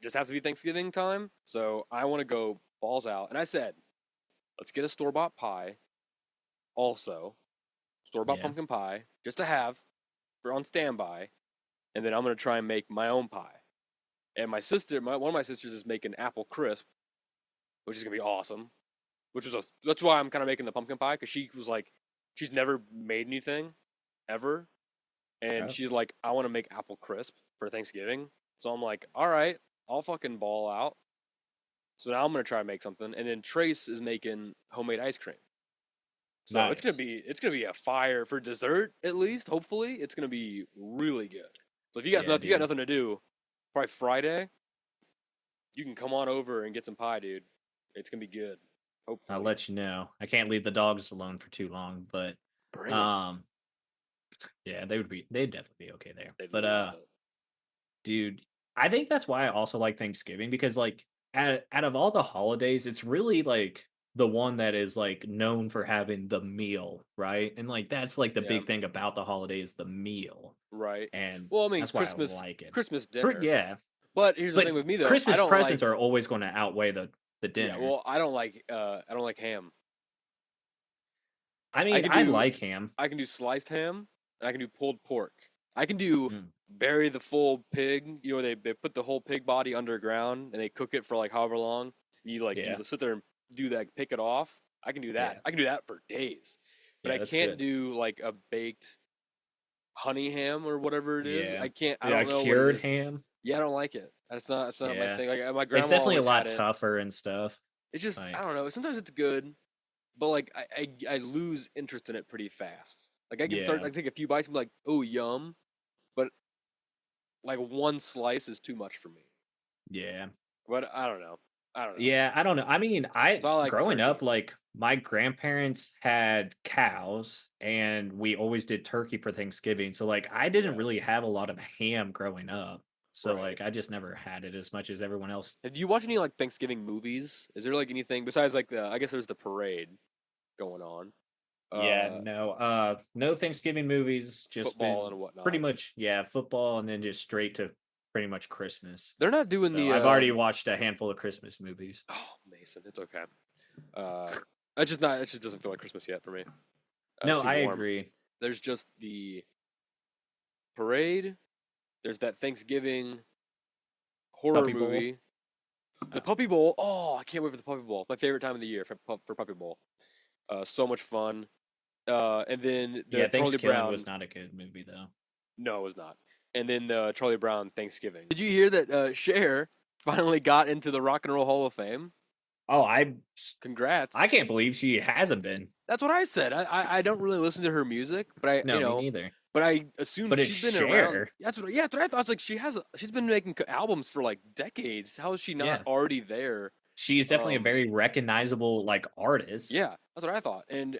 just has to be Thanksgiving time. So I want to go balls out, and I said, let's get a store bought pie, also store bought Yeah. pumpkin pie, just to have for on standby, and then I'm gonna try and make my own pie. And one of my sisters is making apple crisp, which is gonna be awesome. That's why I'm kind of making the pumpkin pie because she was like, she's never made anything ever, and Oh, she's like, I want to make apple crisp for Thanksgiving. So I'm like, all right, I'll fucking ball out. So now I'm gonna try and make something, and then Trace is making homemade ice cream. So nice. it's gonna be a fire for dessert at least. Hopefully, it's gonna be really good. So Yeah, if you got dude. nothing to do, probably Friday, you can come on over and get some pie, dude. It's gonna be good. I'll Hopefully, let you know. I can't leave the dogs alone for too long, but bring them. um yeah, they'd definitely be okay there. They'd But love it. dude, I think that's why I also like Thanksgiving because like out of all the holidays, it's really like the one that is like known for having the meal, right? And like that's like the Yeah, big thing about the holiday is the meal. right. And Well, I mean, that's why I like it. Christmas dinner. Yeah. But here's the thing But with me though, I Christmas don't presents like. are always going to outweigh the Yeah, dinner. well, I don't like ham. I I mean, can I do like ham. I can do sliced ham and I can do pulled pork. I can do Mm, bury the full pig. You know, they put the whole pig body underground and they cook it for like however long. And you yeah. sit there and do that, pick it off. I can do that. Yeah. I can do that for days. But Yeah, I that's can't good. do like a baked honey ham or whatever it is. Yeah. I can't. I Yeah, don't know what it cured is. ham. Yeah, I don't like it. That's not my Yeah. thing. Like my It's grandma definitely a always had lot it. tougher and stuff. It's just I Like, don't know. Sometimes it's good, but like I lose interest in it pretty fast. Like I can start, Yeah. I take a few bites and be like, oh yum, but like one slice is too much for me. Yeah. But I don't know. I don't know. Yeah, I don't know. I mean, So I I like growing turkey. up, like my grandparents had cows and we always did turkey for Thanksgiving. So like I didn't Yeah, really have a lot of ham growing up. So right. like I just never had it as much as everyone else. Did you watch any like Thanksgiving movies? Is there like anything besides like the? I guess there's the parade going on. Yeah, Uh, no Thanksgiving movies, just Football been and pretty whatnot. much, yeah, football and then just straight to pretty much Christmas. They're not doing So the. I've already watched a handful of Christmas movies. Oh, Mason, it's okay. Uh, it's just not. It just doesn't feel like Christmas yet for me. It's No, too I warm. agree. There's just the parade. There's that Thanksgiving horror Puppy Bowl. movie. The Puppy Bowl. Oh, I can't wait for the Puppy Bowl. My favorite time of the year for Puppy Bowl. So much fun. And then Yeah, the Charlie Thanksgiving was Brown. not a good movie though. No, it was not. And then the Charlie Brown Thanksgiving. Did you hear that Cher finally got into the Rock and Roll Hall of Fame? Oh, I Congrats. can't believe she hasn't been. That's what I said. I don't really listen to her music, but No, me neither. but I assumed But it's she's been around. Cher. That's what I thought. It's like she's been making albums for like decades. How is she not Yeah. already there? She's definitely a Um, very recognizable like artist. yeah, that's what I thought. And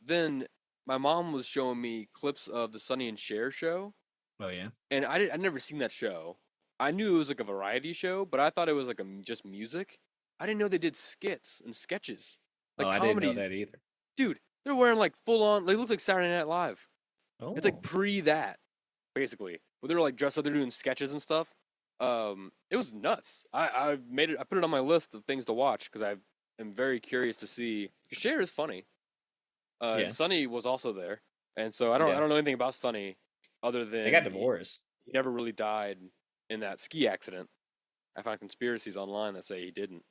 then my mom was showing me clips of the Sonny and Cher show, Oh yeah. and I'd never seen that show. I knew it was like a variety show, but I thought it was like just music. I didn't know they did skits and sketches, Oh, like I didn't know comedy. that either. Dude, they're wearing like full on. Like, it looks like Saturday Night Live. It's like Oh. pre that, basically. Where they're like dressed up, they're doing sketches and stuff. It was nuts. I made it. I put it on my list of things to watch because I am very curious to see. Cher is funny. And Yeah. Sonny was also there, and so I Yeah. don't know anything about Sonny other They got than divorced. he never really died in that ski accident. I found conspiracies online that say he didn't.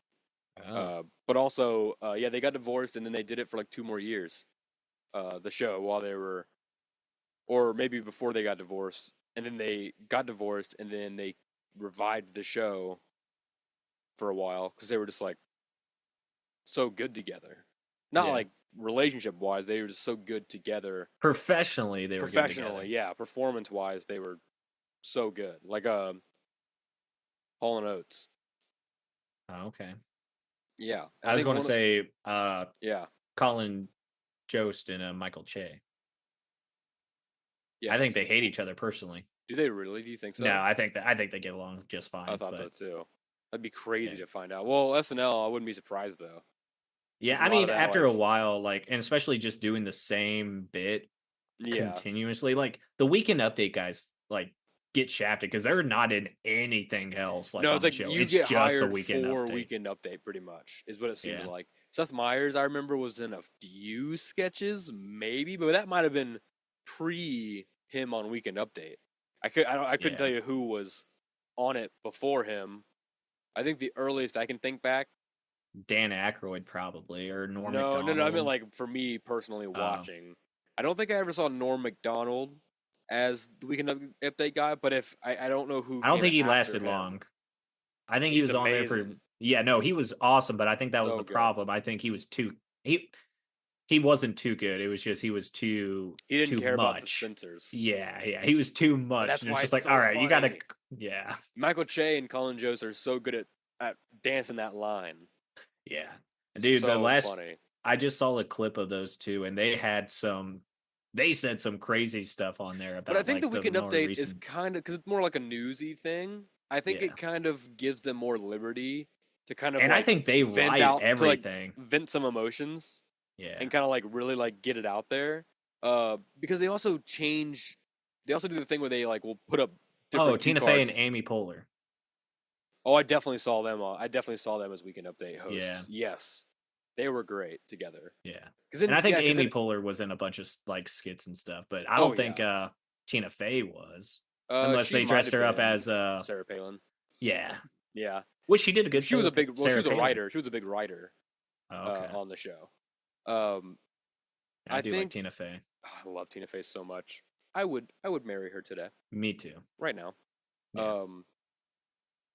Oh. But also, yeah, they got divorced, and then they did it for like 2 more years. The show while they were, or maybe before they got divorced, and then they got divorced, and then they revived the show for a while because they were just like so good together. Not Yeah. like relationship wise, they were just so good together. Professionally, they were good together. Professionally, yeah, performance wise, they were so good. Like Hall and Oates. Oh, okay. Yeah, I I was think going to one of say yeah, Colin Jost and Michael Che. I think yes. they hate each other personally. Do they really? Do you think No, so? I think they get along just I fine. thought so But too. That'd be yeah. crazy to find out. Well, SNL, I wouldn't be surprised though. Yeah, There's a I lot mean, of that, after a like, while, like, and especially just doing the same bit yeah. continuously, like the Weekend Update guys, like get shafted because they're not in anything else like No, it's on the like show. you It's get just the hired Weekend for Update. Weekend Update, pretty much, is what it seems Yeah, like. Seth Meyers, I remember, was in a few sketches, maybe, but that might have been pre him on Weekend Update. I couldn't tell yeah. you who was on it before him. I think the earliest I can think back. Dan Aykroyd probably or Norm No. I mean, Macdonald. like for me personally Uh, watching. I don't think I ever saw Norm Macdonald as the Update guy, but if I don't know who I don't came think he after lasted him. long. I think he He's was on there for amazing, yeah. No, he was awesome, but I think that was so the good. problem. I think he was too he he wasn't too good. It was just he was He didn't too care about the much. censors. Yeah, he was too But much, that's and it's why just it's like, all so right, you gotta, funny. yeah, Michael Che and Colin Jost are so good at dancing that line. yeah, dude. The So last funny. I just saw a clip of those two, and they said some crazy stuff on there But I about think the like the Weekend more Update is recent, kind of because it's more like a newsy thing. I think yeah, it kind of gives them more liberty to kind of and I like think they vent write out to like everything, vent some emotions yeah. and kind of like really like get it out there. Because they also change. They also do the thing where they like will put up Oh, different cue Tina Fey and cards. Amy Poehler, Oh, I definitely saw them. I definitely saw them as Weekend Update yeah, hosts. Yes, they were great together. yeah, Because and then, I think yeah, because Amy then, Poehler was in a bunch of like skits and stuff, but I oh don't think yeah, Tina Fey was, unless she they might dressed have her up been as Sarah Palin. Yeah, Yeah, which she did a good she was a big. Well, she Sarah was a Palin. writer. She was a big writer Oh, okay, on the show. Um, I I do like think Tina Fey. I love Tina Fey so much. I would marry her today, Me too. right now. Yeah. Um,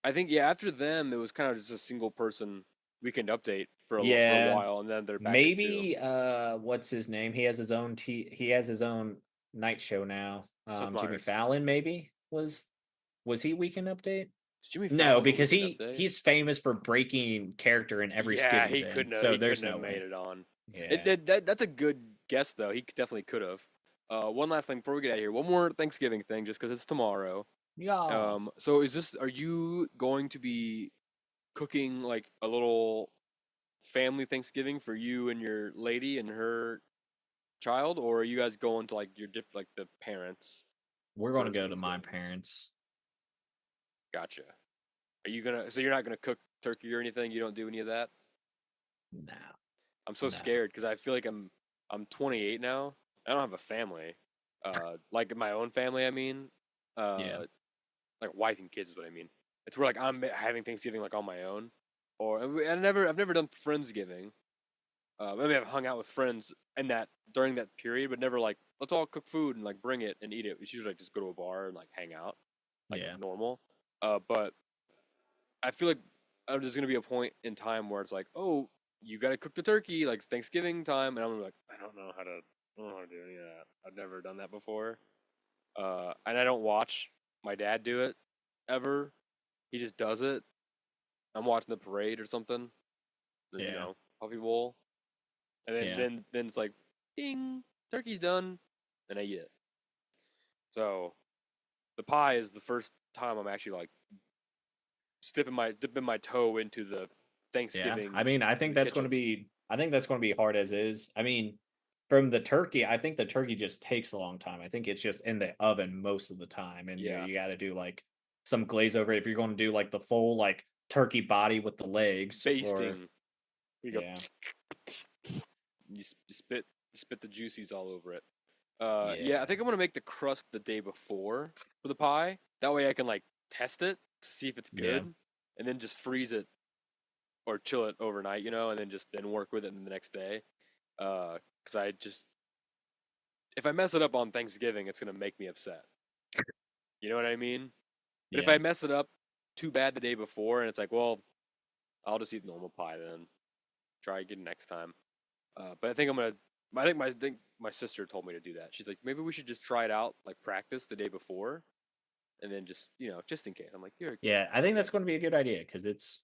I think yeah. After them, it was kind of just a single person weekend update for a Yeah, while, and then they're back at 2. maybe what's his name? He has his own night show now. Seth Jimmy Meyers. Fallon maybe was he Weekend Update? Is Jimmy No, Fallon the because weekend update? he's famous for breaking character in every skit Yeah, he's he in. couldn't have. So He there's couldn't have no made way. it on. Yeah. That's a good guess though. Definitely could have. One last thing before we get out of here. One more Thanksgiving thing, just because it's tomorrow. Yeah. So are you going to be cooking like a little family Thanksgiving for you and your lady and her child, or are you guys going to like like the parents We're going for to go to my Thanksgiving? parents. Gotcha. Are you gonna? So you're not gonna cook turkey or anything? You don't do any of that? No. I'm so No. scared because I feel like I'm 28 now. I don't have a family, like my own family. I mean, Yeah. like wife and kids is what I mean. It's where like I'm having Thanksgiving like on my own, or I've never done friendsgiving. Maybe I've hung out with friends in that during that period, but never like let's all cook food and like bring it and eat it. It's usually like just go to a bar and like hang out like Yeah. normal. But I feel like there's gonna be a point in time where it's like, oh, you gotta cook the turkey, like it's Thanksgiving time, and I'm like, I don't know how to do any of that. I've never done that before, and I don't watch my dad do it ever. He just does it. I'm watching the parade or something, Yeah. Puppy Bowl, and Yeah. then it's like, ding, turkey's done, and I eat it. So the pie is the first time I'm actually like dipping my toe into the Yeah. Thanksgiving I mean, kitchen. I think that's going to be hard as is. I mean, from the turkey, I think the turkey just takes a long time. I think it's just in the oven most of the time, and Yeah, you got to do like some glaze over it if you're going to do like the full like turkey body with the legs, or basting. You go, yeah, you spit the juices all over it. Yeah, I yeah, think I'm gonna make the crust the day before for the pie. That way I can like test it to see if it's yeah, good, and then just freeze it or chill it overnight, and then just then work with it in the next day. Because I just if I mess it up on Thanksgiving, it's gonna make me upset. You know what I mean? But if yeah, I mess it up too bad the day before, and it's like, well, I'll just eat normal pie then. Try again next time. But I think I'm gonna. I think my sister told me to do that. She's like, maybe we should just try it out, like practice the day before, and then just just in case. I'm like, you're a yeah. I nice think kid. that's going to be a good idea because it's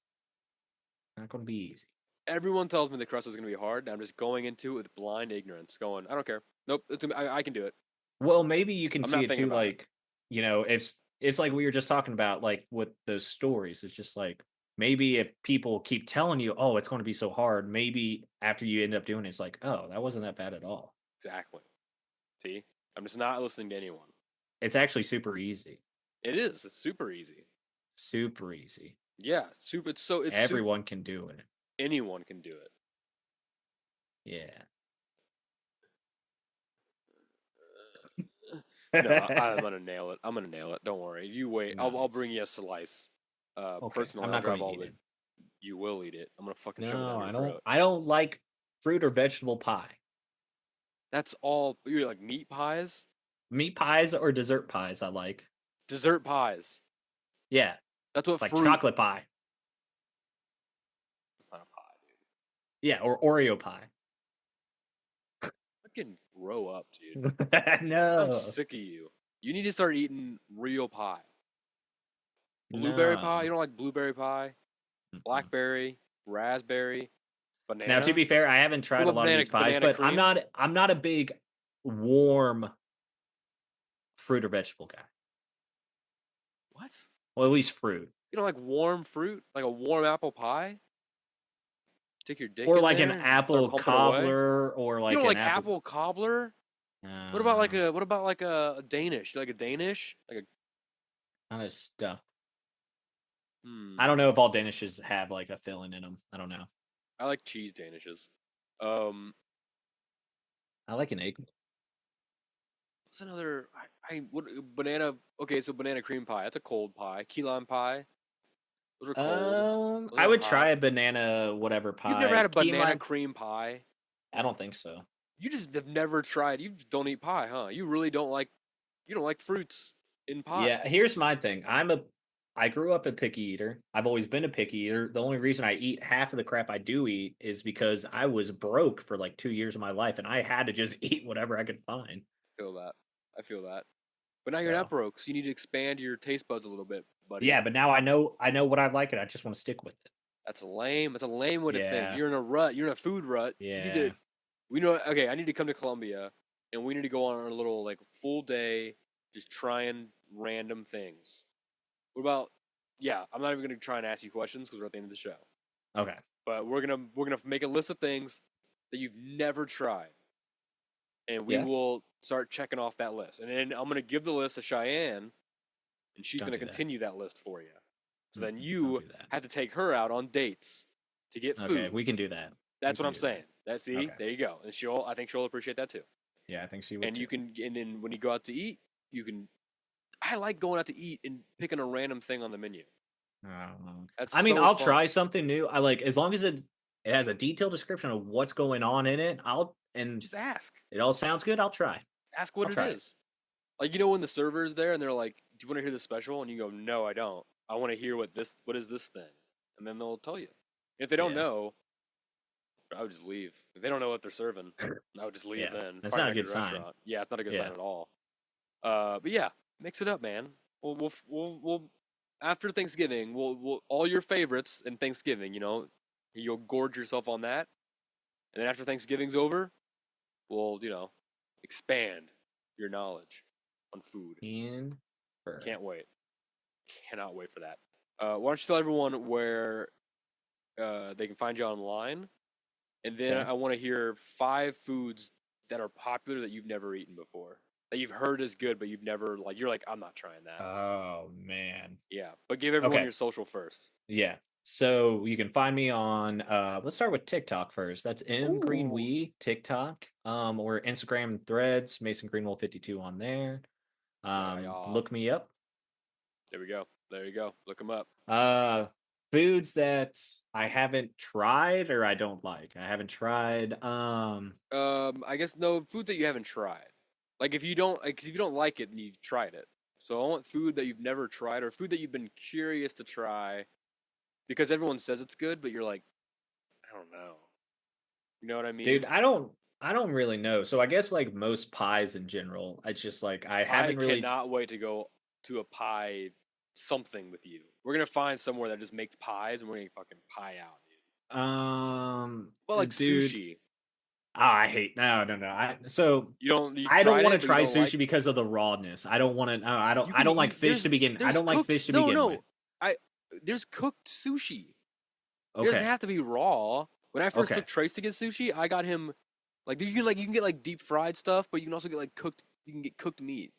not going to be easy. Everyone tells me the crust is gonna be hard. And I'm just going into it with blind ignorance, going, I don't care. Nope, I can do it. Well, maybe you can I'm see not it thinking too, about it. like, it's like we were just talking about, like with those stories. It's just like maybe if people keep telling you, oh, it's going to be so hard, maybe after you end up doing it, it's like, oh, that wasn't that bad at all. Exactly. See, I'm just not listening to anyone. It's actually super easy. It is. It's super easy. Super easy. Yeah, super. It's super. Everyone can do it. Anyone can do it. Yeah. No, I'm gonna nail it. I'm gonna nail it. Don't worry. You wait. I'll bring Nice. you a slice. Okay. Personally, I'm I'll not going grab to all eat the. it. You will eat it. I'm gonna fucking shove it No, down your throat. I don't like fruit or vegetable pie. That's all. You like meat pies, Meat pies or dessert pies I like. dessert pies. Yeah, That's what like fruit. chocolate pie. It's not a pie, dude. Yeah, or Oreo pie. Fucking grow up, dude. I'm No. sick of you. You need to start eating real pie. Blueberry pie. You No. don't like blueberry pie? Mm-mm. Blackberry, raspberry, Now, to banana. be fair, I haven't What tried a about lot of these pies, banana but cream? I'm not a big warm fruit or vegetable guy. What? Well, at least fruit. You don't like warm fruit? Like a warm apple pie? Stick your dick Or in like an there and start apple pumping away? cobbler or You like don't an like apple apple cobbler? uh What about like a Danish? You like a Danish? Like a kind of stuff. I don't know hmm. if all Danishes have like a filling in them. I don't know. I like cheese Danishes. Um, I like an egg. what's another? I what banana? Okay, so banana cream pie. That's a cold pie. Key lime pie. Those are cold. Those I aren't would hot. try a banana whatever You've never had pie. a Key banana lime. cream pie. I don't think so. You just have never tried. You just don't eat pie, huh? You really don't like. You don't like fruits in pie. Yeah, here's my thing. I grew up a picky eater. I've always been a picky eater. The only reason I eat half of the crap I do eat is because I was broke for like 2 years of my life, and I had to just eat whatever I could find. Feel that. I feel that. But now you're not So broke, so you need to expand your taste buds a little bit, buddy. yeah, but now I know what I like, and I just want to stick with it. That's lame. That's a lame way to think. Yeah, You're in a rut. You're in a food rut. You need to. yeah, We know. Okay, I need to come to Columbia, and we need to go on a little like full day, just trying random things. What about? Yeah, I'm not even gonna try and ask you questions because we're at the end of the show. okay, But we're gonna make a list of things that you've never tried, and we yeah. will start checking off that list. And then I'm gonna give the list to Cheyenne, and she's Don't gonna do that. continue that list for you. So then Don't you do that. have to take her out on dates to get Okay, food. we can do that. We That's what can I'm do saying. That that. see, Okay. there you go. And I think she'll appreciate that too. Yeah, I think she would And too. you can, and then when you go out to eat, you can. I like going out to eat and picking a random thing on the menu. That's I mean, so I'll fun. try something new. I like as long as it has a detailed description of what's going on in it. And Just ask. it all sounds good. I'll try. Ask what I'll it try it. is. Like when the server is there and they're like, "Do you want to hear the special?" and you go, "No, I don't. I want to hear what is this thing?" And then they'll tell you. If they don't Yeah, know, I would just leave. If they don't know what they're serving, I would just leave. yeah. Then That's find not a a good good sign. restaurant. Yeah, it's not a good Yeah. sign at all. But yeah, mix it up, man. We'll after Thanksgiving, we'll all your favorites in Thanksgiving. You'll gorge yourself on that, and then after Thanksgiving's over, we'll expand your knowledge on food. In her. Can't wait. Cannot wait for that. Why don't you tell everyone where they can find you online, and then Okay. I want to hear 5 foods that are popular that you've never eaten before, that you've heard is good, but you've never you're like, I'm not trying that. Oh man. Yeah, but give everyone Okay. your social first. Yeah. So you can find me on let's start with TikTok first. That's M Green Ooh, Wee TikTok. Or Instagram Threads, Mason Greenwell 52 on there. yeah. Look me up. There we go. There you go. Look them up. Uh Foods that I haven't tried or I don't like. I haven't tried I guess no foods that you haven't tried. Like if you don't like it, then you've tried it. So I want food that you've never tried or food that you've been curious to try because everyone says it's good, but you're like, I don't know. You know what I dude, mean? I don't really know. So I guess like most pies in general, it's just like I I haven't really cannot wait to go to a pie something with you. We're gonna find somewhere that just makes pies and we're gonna fucking pie out, dude. Well, like dude, sushi. I hate no. You've I don't tried want to it, but you try don't like sushi because of the rawness. I don't want to. No, I don't. you I can don't like eat fish to begin. I there's don't like cooked fish to no begin with. no. I There's cooked sushi. It doesn't Okay. have to be raw. When I first Okay. took Trace to get sushi, I got him you can get like deep fried stuff, but you can also get like cooked you can get cooked meat.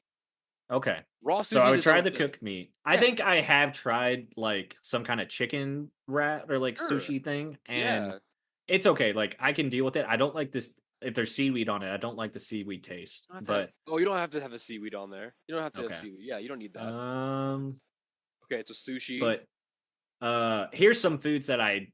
Okay. Raw So I sushi is would its try own the thing. cooked meat. I Yeah, think I have tried like some kind of chicken wrap or like sure. sushi thing, and Yeah. it's okay. Like I can deal with it. I don't like this if there's seaweed on it. I don't like the seaweed taste. But You don't have to have a seaweed on there. You don't have to have okay. seaweed. Yeah, you don't need that. Um. Okay, so sushi. But here's some foods that I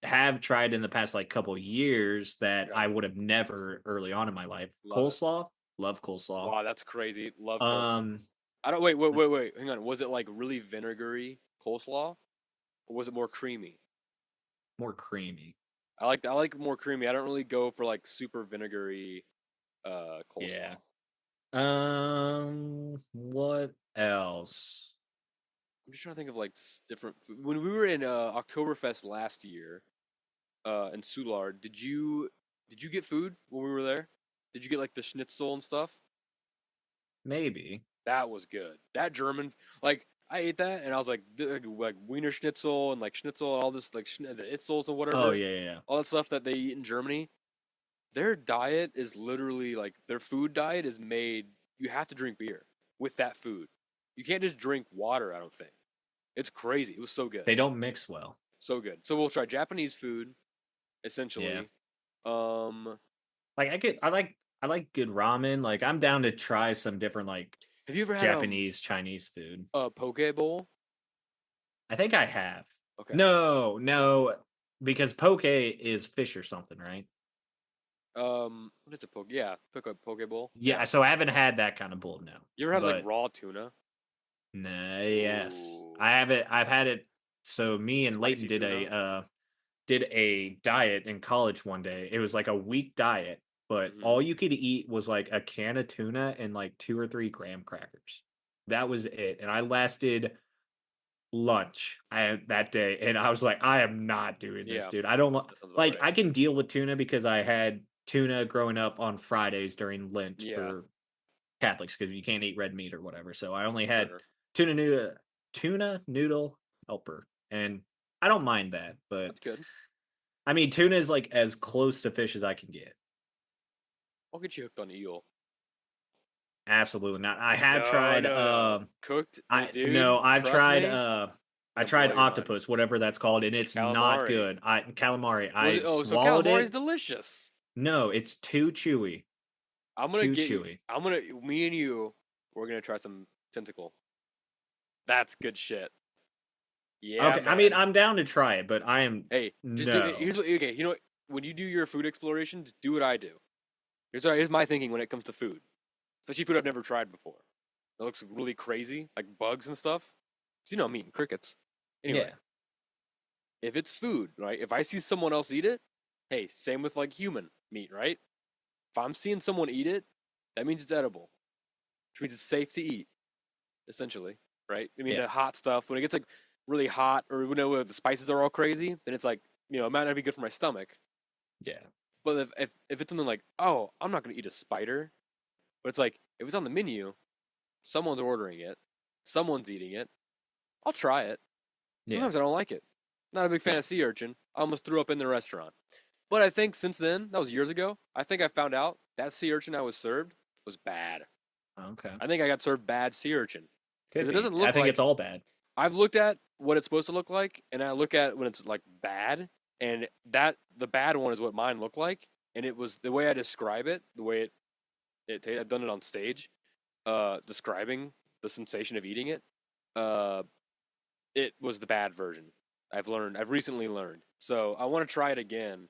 have tried in the past like couple years that Okay, I would have never early on in my life. love it. Coleslaw, love coleslaw. Wow, that's crazy. Love coleslaw. Um, I don't wait, wait, wait, that's wait. Hang on. Was it like really vinegary coleslaw, or was it more creamy? more creamy. I like more creamy. I don't really go for like super vinegary Yeah. coleslaw. What else? I'm just trying to think of like different food. When we were in Oktoberfest last year in Soulard, did you get food when we were there? Did you get like the schnitzel and stuff? Maybe. That was good. That German, like I ate that and I was like, like Wiener Schnitzel and like Schnitzel and all this like the Itzels and Oh whatever, yeah, yeah, yeah. all that stuff that they eat in Germany. Their diet is literally like their food diet is made. You have to drink beer with that food. You can't just drink water. I don't think. It's crazy. It was so good, They don't mix well. so good. So we'll try Japanese food Yeah. essentially. Um, Like I like good ramen. Like I'm down to try some different like have you ever had Japanese, Chinese food. a poke bowl? I think I have. Okay. No, because poke is fish or something, right? What is a poke? Yeah, poke bowl. Yeah, Yeah. so I haven't had that kind of bull, no. You ever had like But raw tuna? Nah, yes. Ooh, I have it. I've had it. So me and Leighton spicy did tuna. a diet in college one day. It was like a week diet, but Hmm. all you could eat was like a can of tuna and like 2 or 3 graham crackers. That was it. And I lasted lunch that day, and I was like, I am not doing this, Yeah, dude. I don't that sounds about like. right. I can deal with tuna because I had tuna growing up on Fridays during Lent Yeah, for Catholics because you can't eat red meat or whatever. So I only had sure. tuna noodle, tuna noodle helper, and I don't mind that. But That's good. I mean, tuna is like as close to fish as I can get. I'll get you hooked on eel. Absolutely not. I have No, tried. no, no. Cooked, I dude. no. I've Trust tried. me, I gonna tried blow your mind. octopus, whatever that's called, and it's not Calamari. good. I calamari. Was I it? Oh, so swallowed calamari is it. delicious. No, it's too chewy. I'm gonna Too get you. chewy. I'm gonna. Me and you. We're gonna try some tentacle. That's good shit. Yeah, Okay, I mean, man. I'm down to try it, but I am Hey, just do. Here's no. what. Okay, you know what? When you do your food exploration, just do what I do. Here's my thinking when it comes to food, especially food I've never tried before. That looks really crazy, like bugs and stuff. 'Cause you know, I'm eating crickets. Anyway, Yeah, if it's food, right? If I see someone else eat it, hey, same with like human meat, right? If I'm seeing someone eat it, that means it's edible, which means it's safe to eat, essentially, right? I mean, yeah, the hot stuff, when it gets like really hot or the spices are all crazy, then it's like, it might not be good for my stomach. yeah, But if it's something like, oh, I'm not going to eat a spider, but it's like, if it's on the menu, someone's ordering it, someone's eating it, I'll try it. yeah, Sometimes I don't like it. Not a big fan yeah. of sea urchin. I almost threw up in the restaurant. But I think since then, that was years ago, I think I found out that sea urchin I was served was bad. Okay, I think I got served bad sea urchin because could it be. doesn't I look think it's like all bad. I've looked at what it's supposed to look like, and I look at when it's like bad, and that the bad one is what mine looked like, and it was the way I describe it, the way I've done it on stage, describing the sensation of eating it. Uh, it was the bad version. I've recently learned, so I want to try it again,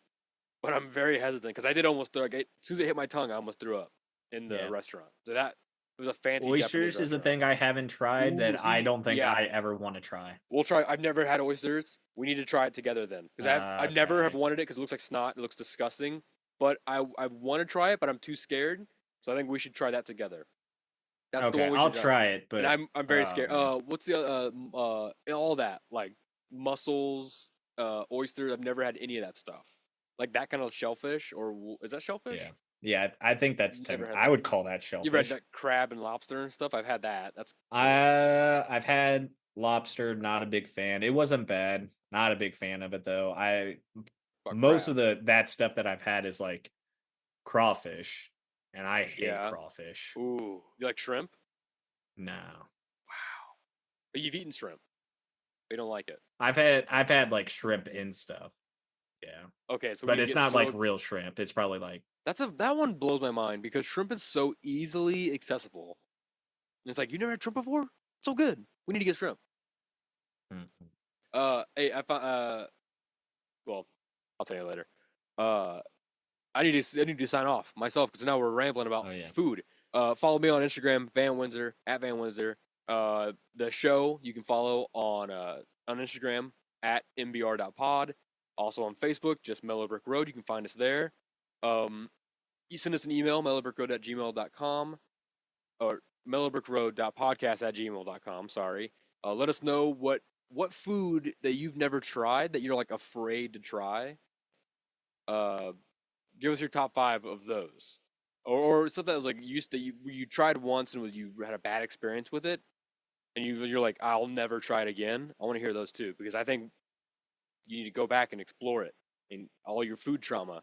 but I'm very hesitant because I did almost throw. Like, as soon as it hit my tongue, I almost threw up in the Yeah, restaurant. So that it was a fancy Japanese oysters is a restaurant. thing I haven't tried Ooh, that I see, don't think yeah, I ever want to try. we'll try. I've never had oysters. We need to try it together then, because I never have Okay, wanted it because it looks like snot. It looks disgusting. But I want to try it, but I'm too scared. So I think we should try that together. That's the okay, one we I'll should try. try it, And but I'm very oh scared. man, What's the all that like mussels, oysters? I've never had any of that stuff. Like that kind of shellfish, or is that yeah, shellfish? yeah. I think that's Never had I that. would call that You've had shellfish. that crab and lobster and stuff. I've had that. That's delicious. I've had lobster, not a big fan. It wasn't bad. Not a big fan of it though. I But most of crab, the that stuff that I've had is like crawfish, and I hate yeah. crawfish. Ooh, you like shrimp? No. Wow. But you've eaten shrimp. But you don't like it. I've had like shrimp in stuff. Yeah. Okay, so we But need to it's get not like so real shrimp. It's probably like that one blows my mind because shrimp is so easily accessible. And it's like you never had shrimp before. So good. We need to get shrimp. Mhm. Hey, I found. Well, I'll tell you later. Uh, I need to sign off myself because now we're rambling about Oh yeah. food. Follow me on Instagram, Van Windsor at Van Windsor. The show you can follow on Instagram at mbr.pod. Also on Facebook, just Mellow Brick Road. You can find us there. Um, you send us an email, mellowbrickroad@gmail.com or mellowbrickroad.podcast@gmail.com. Sorry. Let us know what food that you've never tried that you're like afraid to try. Uh, give us your top 5 of those, or something that was like used that you tried once and you had a bad experience with it, and you're like, I'll never try it again. I want to hear those too because I think you need to go back and explore it in all your food trauma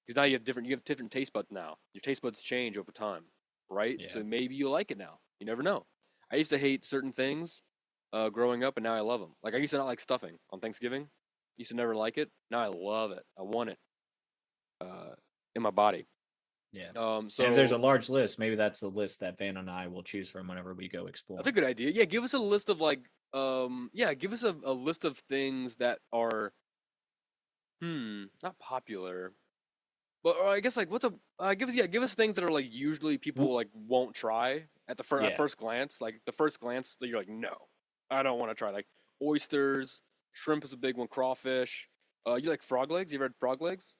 because now you have different taste buds now. Your taste buds change over time, right? Yeah. So maybe you like it now. You never know. I used to hate certain things growing up, and now I love them. Like I used to not like stuffing on Thanksgiving. Used to never like it. Now I love it. I want it uh, in my body. Yeah. And if there's a So large list, maybe that's the list that Van and I will choose from whenever we go that's a exploring. good idea. Yeah, give us a list of like, yeah, give us a list of things that are, not popular, but or I guess like give us things that are like usually people W- like won't try at Yeah, first glance. Like the first glance, you're like, no, I don't want to try. Like oysters, shrimp is a big one, crawfish. You like frog legs? You ever had frog legs?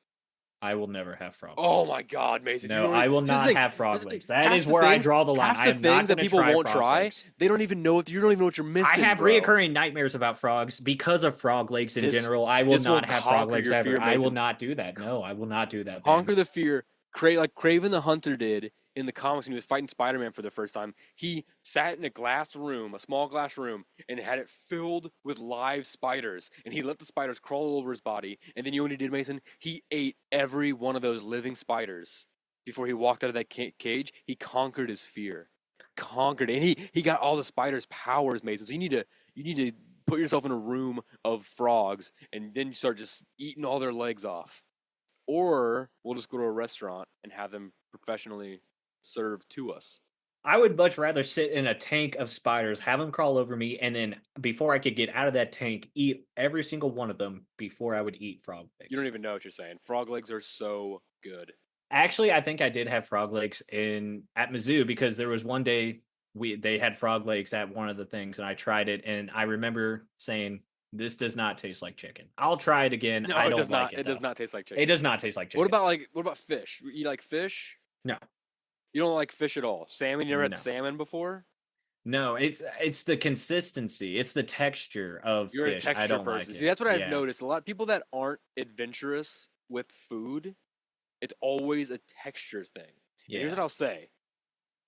I will never have frog Oh my legs. God, Mason, you No, don't. I will See, this is not the thing. have This frog is the thing. legs. That is where I draw the line. Half I the am not things going that to people try won't frog try, legs. they don't even know if you don't even know what you're I missing, have bro. reoccurring nightmares about frogs because of frog legs in This general. I will this will not have frog conquer legs your ever. fear, I will Mason. not do that. No, I will not do that, man. Conquer the fear. Like Craven the Hunter did in the comics when he was fighting Spider-Man for the first time. He sat in a glass room, a small glass room, and had it filled with live spiders. And he let the spiders crawl all over his body. And then you know what he did, Mason? He ate every one of those living spiders before he walked out of that cage. He conquered his fear, conquered it. And he got all the spiders' powers, Mason. So you need to put yourself in a room of frogs, and then you start just eating all their legs off. Or we'll just go to a restaurant and have them professionally served to us. I would much rather sit in a tank of spiders, have them crawl over me, and then before I could get out of that tank, eat every single one of them before I would eat frog You don't legs. even know what you're saying. Frog legs are so good. Actually, I think I did have frog legs in at Mizzou because there was one day they had frog legs at one of the things, and I tried it, and I remember saying, "This does not taste like chicken. I'll try it again. No, I it does don't like not. it It does though. not taste like It chicken. does not taste like chicken. What about fish? You like fish? No, You don't like fish at all. Salmon? You never had no, salmon before? no. It's the consistency. It's the texture of You're a fish. I texture don't person. like See, it. that's what I've Yeah, noticed. A lot of people that aren't adventurous with food, it's always a texture thing. And here's yeah, what I'll say: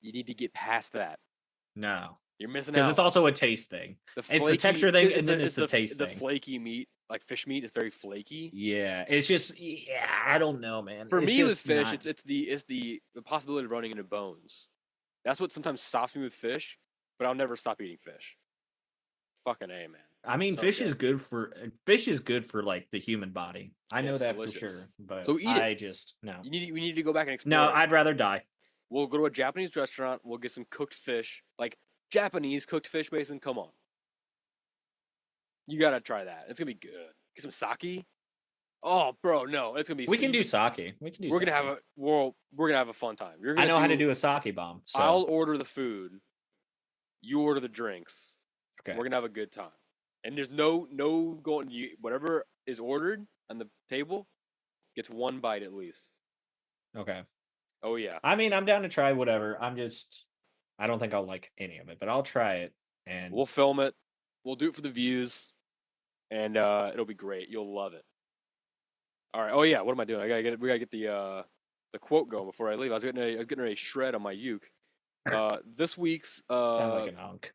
you need to get past that. no. You're missing Because it's out. also a taste thing. The It's the flaky, texture thing, it's and then the it's it's the the taste the thing. flaky meat, like fish meat, is very flaky. Yeah, it's just yeah. I don't know, man. For It's me with just fish, not. it's the possibility of running into bones. That's what sometimes stops me with fish, but I'll never stop eating fish. Fucking A, man. I It's mean, so good. fish is good for like the human body. I Yeah, know it's that for delicious. sure, but So eat it. I just no. We need to go back and No, explore it. I'd rather die. We'll go to a Japanese restaurant. We'll get some cooked fish, like Japanese cooked fish, Mason. Come on, you gotta try that. It's gonna be good. Get some sake. Oh, bro, no, it's gonna be. We can do sake. We can do We're gonna have sake. we're gonna have a fun time. You're I gonna know how to do. do a sake bomb. I'll So order the food. You order the drinks. okay, We're gonna have a good time. And there's no going. Whatever is ordered on the table gets one bite at least. okay. Oh yeah. I mean, I'm down to try whatever. I don't think I'll like any of it, but I'll try it. And We'll film it. We'll do it for the views, and it'll be great. You'll love it. All right. Oh yeah. What am I doing? We gotta get the quote going before I leave. I was getting ready to shred on my uke. This week's sound like an unk.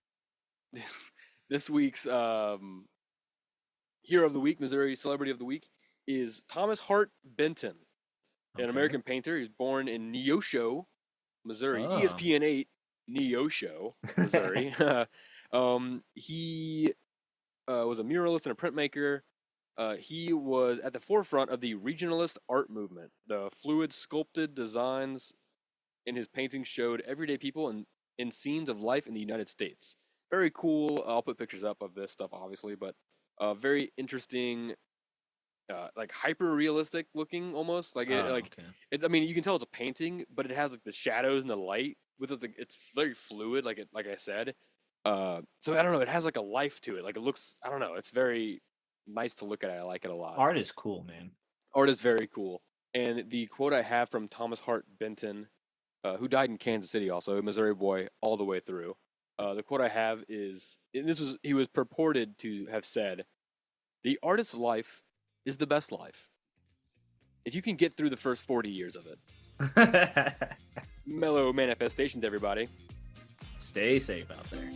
this week's hero of the week, Missouri celebrity of the week, is Thomas Hart Benton, an Okay. American painter. He was born in Neosho, Missouri. Oh. ESPN 8, Neosho, Missouri. He was a muralist and a printmaker. He was at the forefront of the regionalist art movement. The fluid sculpted designs in his paintings showed everyday people in scenes of life in the United States. Very cool. I'll put pictures up of this stuff, obviously, but very interesting, like hyper realistic looking almost. Like Oh, okay. I mean, you can tell it's a painting, but it has like the shadows and the light with it. It's very fluid, like I said. So I don't know. It has like a life to it. Like it looks. I don't know. It's very nice to look at. I like it a lot. Art is cool, man. Art is very cool. And the quote I have from Thomas Hart Benton, who died in Kansas City, also a Missouri boy all the way through. The quote I have is, and he was purported to have said, "The artist's life is the best life. If you can get through the first 40 years of it." Mellow manifestations, everybody. Stay safe out there.